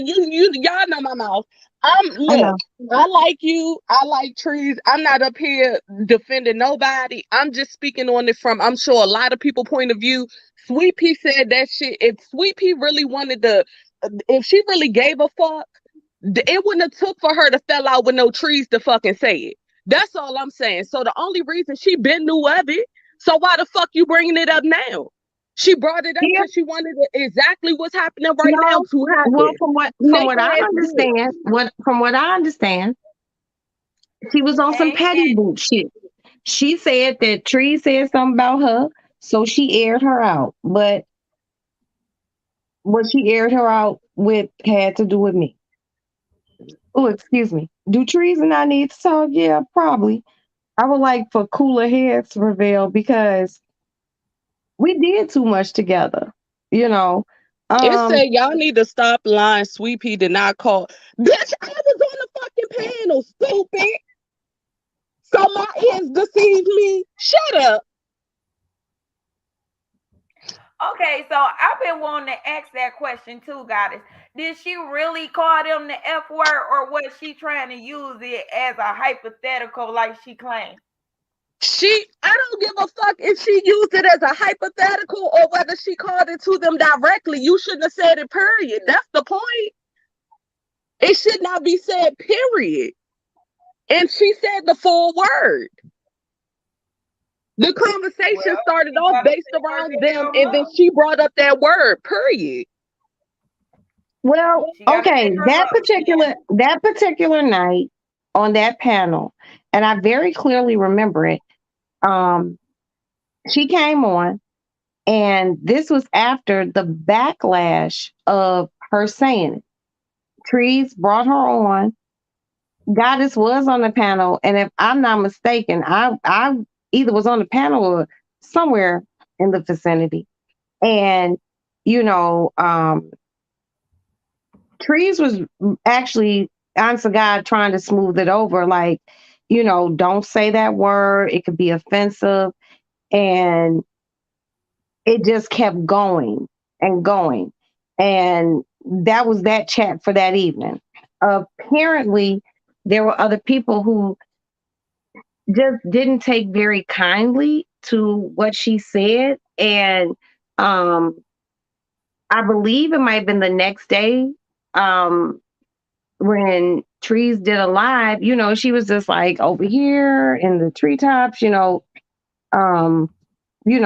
y'all know my mouth. I Look, know. I like you. I like trees. I'm not up here defending nobody. I'm just speaking on it from, I'm sure, a lot of people point of view. Sweet Pea said that shit. If Sweet Pea really wanted to, if she really gave a fuck, it wouldn't have took for her to fell out with no trees to fucking say it. That's all I'm saying. So the only reason she been knew of it. So why the fuck you bringing it up now? She brought it up Yeah, because she wanted it, exactly what's happening right now no. to Well, happen. from what Naked I ass bitch. understand, what I understand, she was on some Hey, petty boot shit. She said that Tree said something about her, so she aired her out. But what she aired her out with had to do with me. Oh, excuse me. Do trees and I need to talk? Yeah, probably. I would like for cooler heads to prevail because we did too much together. You know. It Um, said y'all need to stop lying. Sweet Pea did not call. Bitch, I was on the fucking panel, stupid. So my ears deceived me. Shut up. okay, so I've been wanting to ask that question too, Goddess. Did she really call them the F word, or was she trying to use it as a hypothetical like she claimed? I don't give a fuck if she used it as a hypothetical or whether she called it to them directly. You shouldn't have said it, period. That's the point. It should not be said, period. And she said the full word. The conversation Well, started she off gotta based say her around them, damn and then love. she brought up that word, period. well, She gotta say okay, her love. that particular night on that panel, and I very clearly remember it. Um, she came on, and this was after the backlash of her saying it. Trees brought her on. Goddess was on the panel, and if I'm not mistaken, I either was on the panel or somewhere in the vicinity. And you know, Trees was actually, honest to God, trying to smooth it over, like, don't say that word. It could be offensive, and it just kept going and going. And that was that chat for that evening. Apparently, there were other people who just didn't take very kindly to what she said. And um, I believe it might have been the next day um, when Trees did a live, she was just like over here in the treetops, um, we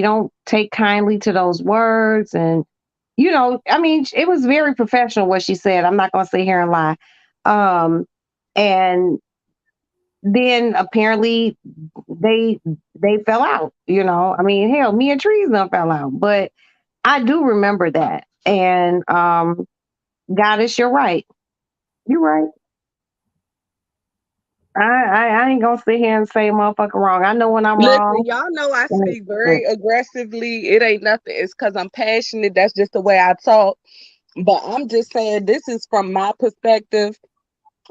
don't take kindly to those words. And I mean, it was very professional what she said. I'm not gonna sit here and lie. Um and then apparently they they fell out. I mean, hell, me and Trees done fell out. But I do remember that. And Goddess, you're right. You're right. I ain't gonna sit here and say motherfucker wrong. I know when I'm Listen, wrong. y'all know I And speak very aggressively. It ain't nothing. It's because I'm passionate. That's just the way I talk. But I'm just saying, this is from my perspective.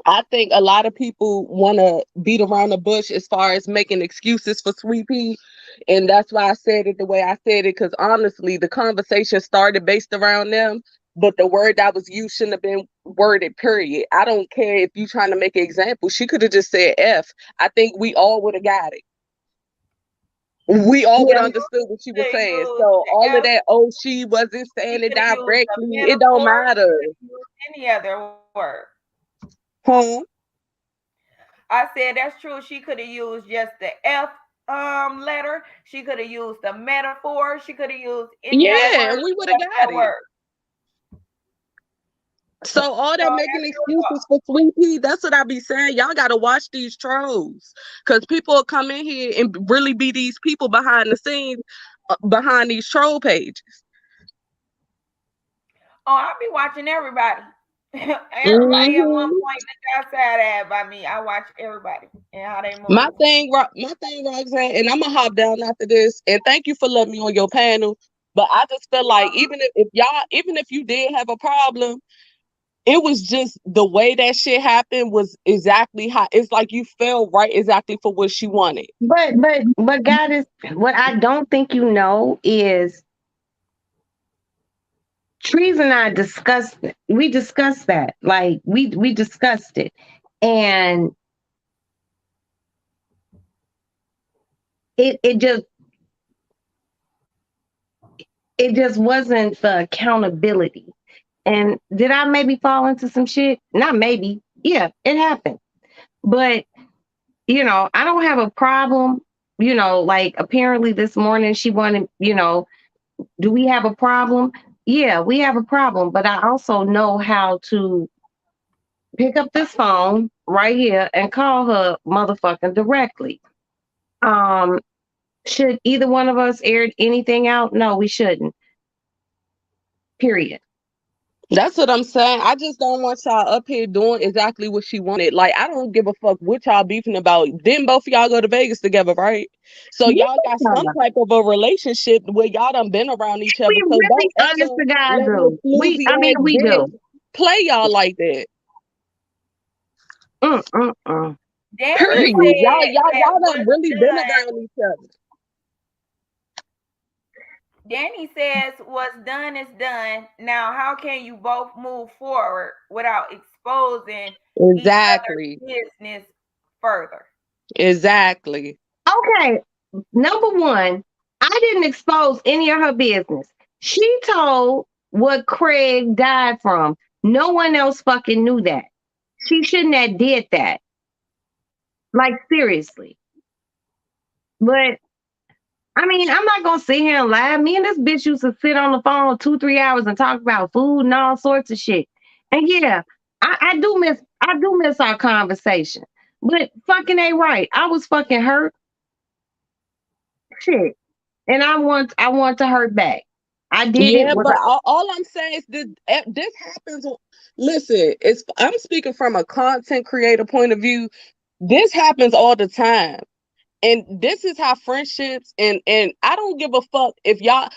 I think a lot of people want to beat around the bush as far as making excuses for Sweet Pea. And that's why I said it the way I said it, because honestly, the conversation started based around them. But the word that was used shouldn't have been worded, period. I don't care if you trying to make an example. She could have just said F. I think we all would have got it. We all would yeah, have understood what she was They saying. use So the all of F. that, oh, she wasn't She saying it could have used the directly. It don't metaphor. She matter. could have used any other word. Huh? I said that's true. She could have used just the F letter. She could have used the metaphor. She could have used any other Yeah, word and we would have except got that it. word. So all So that making that's your excuses for Sweet Pea, that's what I be saying. Y'all gotta watch these trolls. Cause people will come in here and really be these people behind the scenes, behind these troll pages. Oh, I'll be watching everybody. Everybody at one Mhm. point got sad at by me. I watch everybody and how they My move. thing, Roxanne, and I'm gonna hop down after this. And thank you for letting me on your panel. But I just feel like if y'all, even if you did have a problem, it was just the way that shit happened was exactly how it's like you fell right exactly for what she wanted. But God is what I don't think you know is Trees and I discussed it. We discussed that. Like we discussed it. And it just wasn't the accountability. And did I maybe fall into some shit? Not maybe. Yeah, it happened. But I don't have a problem. Like apparently this morning she wanted, do we have a problem? Yeah, we have a problem. But I also know how to pick up this phone right here and call her motherfucking directly. Um, should either one of us air anything out? No, we shouldn't. Period. That's what I'm saying. I just don't want y'all up here doing exactly what she wanted. Like, I don't give a fuck what y'all beefing about. Didn't both of y'all go to Vegas together, right? So y'all got some Yeah. type of a relationship where y'all done been around each other. We So really, don't honest ever to God, let no do. floozy I mean, ass we bitch do. play y'all like that. Mm. Danny Period. We, said Y'all that done what's really been done. around each other. Danny says what's done is done. Now, how can you both move forward without exposing each Exactly. other's business further? Exactly. okay, number one, I didn't expose any of her business. She told what Craig died from. No one else fucking knew that. She shouldn't have did that. Like seriously. But I mean, I'm not gonna sit here and lie. Me and this bitch used to sit on the phone 2, 3 hours and talk about food and all sorts of shit. And yeah, I do miss our conversation. But fucking ain't right. I was fucking hurt. Shit. And I want to hurt back. I did it Yeah, with but all I'm saying is this happens. Listen, I'm speaking from a content creator point of view. This happens all the time. And this is how friendships and I don't give a fuck if y'all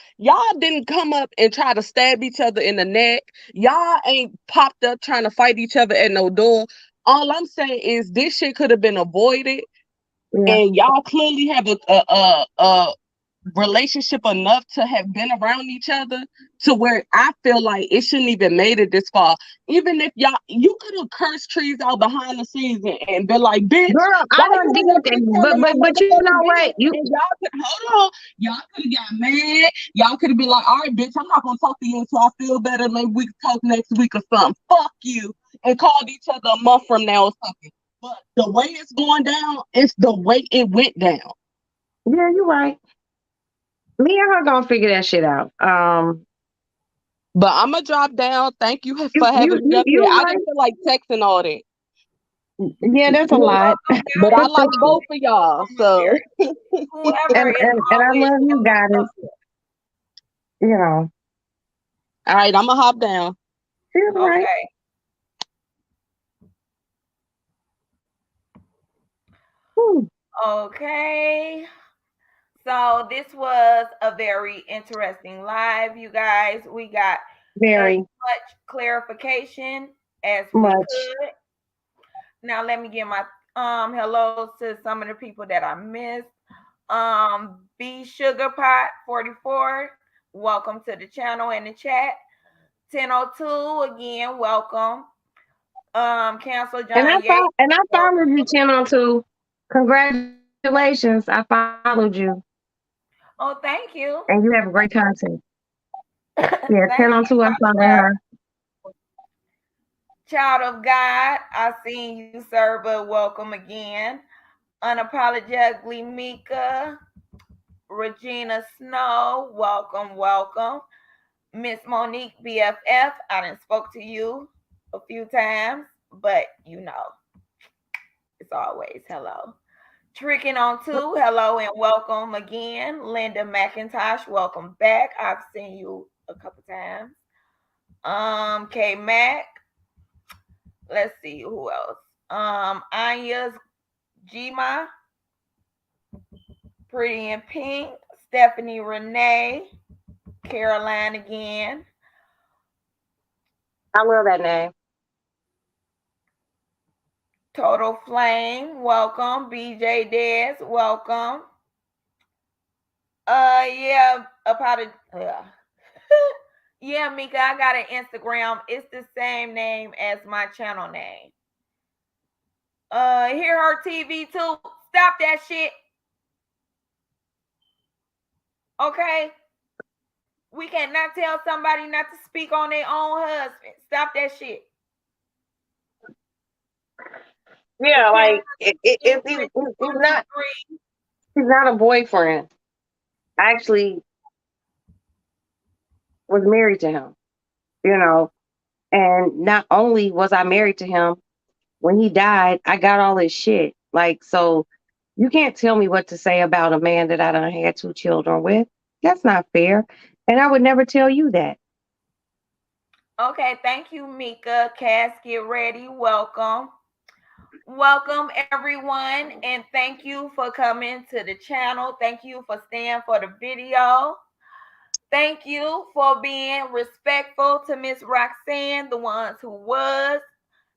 didn't come up and try to stab each other in the neck. Y'all ain't popped up trying to fight each other at no door. All I'm saying is this shit could have been avoided, yeah. and y'all clearly have a relationship enough to have been around each other to where I feel like it shouldn't even made it this far. Even if you could have cursed trees out behind the scenes and been like, bitch, Girl, I why done you did in here that. big But telling my but but you know motherfucking what? business? And y'all could hold on. Y'all could have got mad. Y'all could have been like, all right, bitch, I'm not gonna talk to you until I feel better. Maybe we can talk next week or something. Fuck you. And called each other a month from now or something. But the way it's going down, it's the way it went down. Yeah, you're right. Me and her gonna figure that shit out. But I'm gonna drop down. Thank you You for you having me you up here. you I right. didn't feel like texting all that, Yeah, that's a You're lot. welcome, but I guys. like both of y'all. Welcome So, here. Whoever and, is and and I always love you, welcome up Goddess. here. You know, all right, I'm gonna hop down. she's right. Okay. Whew, Okay. So this was a very interesting live, you guys. We got as very much clarification as we much. could. Now let me give my hellos to some of the people that I missed. B Sugar Pot 44, welcome to the channel and the chat. 1002 again, welcome. Cancel And John Yates, I welcome. followed you, channel too. Congratulations, I followed you, Oh, thank you. and you have great content. Yeah, Thank 1002, I you. followed her. Child of God, I seen you, sir, but welcome again. Unapologetically Mika, Regina Snow, welcome. Miss Monique BFF, I done spoke to you a few times, but it's always hello. Tricking on two, hello and welcome again. Linda McIntosh, welcome back. I've seen you a couple times. K Mack, Let's see who else. Anya's Gma, Pretty in Pink, Stephanie Renee, Caroline again. I love that name. Total Flame, welcome. BJ Des, welcome. Yeah, yeah, Mika, I got an Instagram. It's the same name as my channel name. Hear Her TV too. Stop that shit. Okay? We cannot tell somebody not to speak on their own husband. Stop that shit. Yeah, like if he's not a boyfriend. I actually was married to him, you know, and not only was I married to him, when he died, I got all his shit. Like, so you can't tell me what to say about a man that I done had 2 children with. That's not fair. And I would never tell you that. Okay, thank you, Mika. Cass, get ready. Welcome. Welcome, everyone, and thank you for coming to the channel. Thank you for staying for the video. Thank you for being respectful to Miss Roxanne, the ones who was.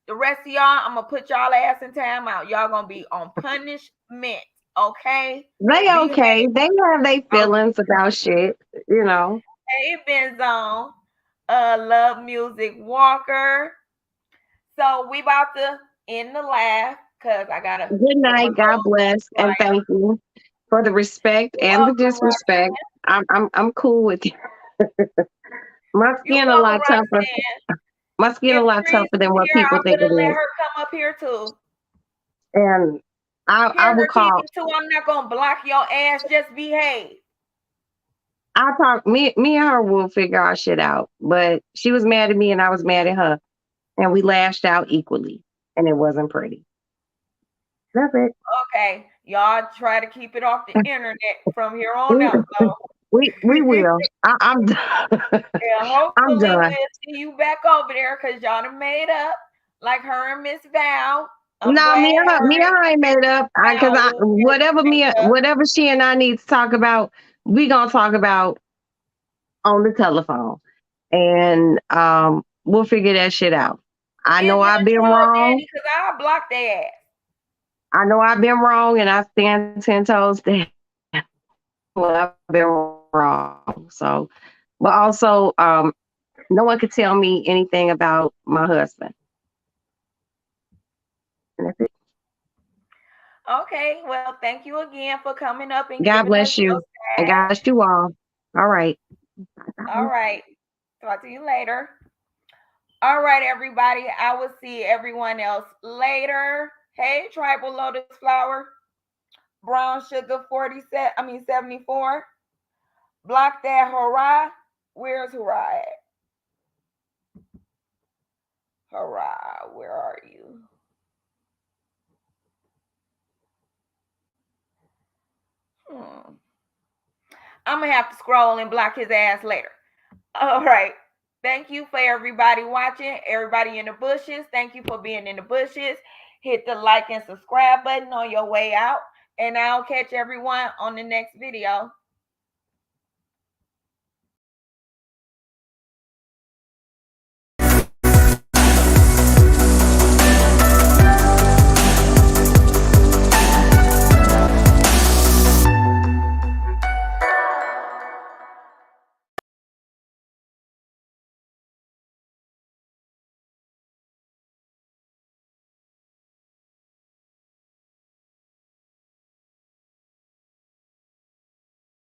The rest of y'all, I'm going to put y'all ass in timeout. Y'all going to be on punishment, okay? They okay. Behave. They have their feelings about shit, you know. Hey, Benzone. Love Music Walker. So we about to end the live because I got to Good put my night. God clothes bless, and on. thank you for the respect and the Welcome, disrespect. I'm cool with you. My you skin a welcome, lot tougher. Roxanne. My skin a If lot Trees tougher than was what here, people I would think have it let is. her come up here too. And I Hear will Her TV call. too. I'm not gonna block your ass. Just behave. I'll talk. Me and her will figure our shit out. But she was mad at me, and I was mad at her, and we lashed out equally, and it wasn't pretty. That's it. Okay, y'all try to keep it off the internet from here on We out, though. we will. I'm done. Yeah, I'm hopefully done. we'll see you back over there because y'all done made up like her and Miss Val. I'm No, glad her me and and her ain't made up. Cause Val will get it. whatever she and I need to talk about, we gonna talk about on the telephone, and we'll figure that shit out. I Is know it I've a been troll wrong. daddy? Because I'll block their ass. I know I've been wrong, and I stand 10 toes down. I've been wrong. So, but also, no one could tell me anything about my husband. And that's it. Okay, well, thank you again for coming up and God giving us bless your you, and side. God bless you all. All right. All right. Talk to you later. All right, everybody. I will see everyone else later. Hey, Tribal Lotus Flower. Brown Sugar 47, 74. Block that hurrah. Where's hurrah at? Hurrah, where are you? I'm going to have to scroll and block his ass later. All right. Thank you for everybody watching. Everybody in the bushes, thank you for being in the bushes. Hit the like and subscribe button on your way out. And I'll catch everyone on the next video.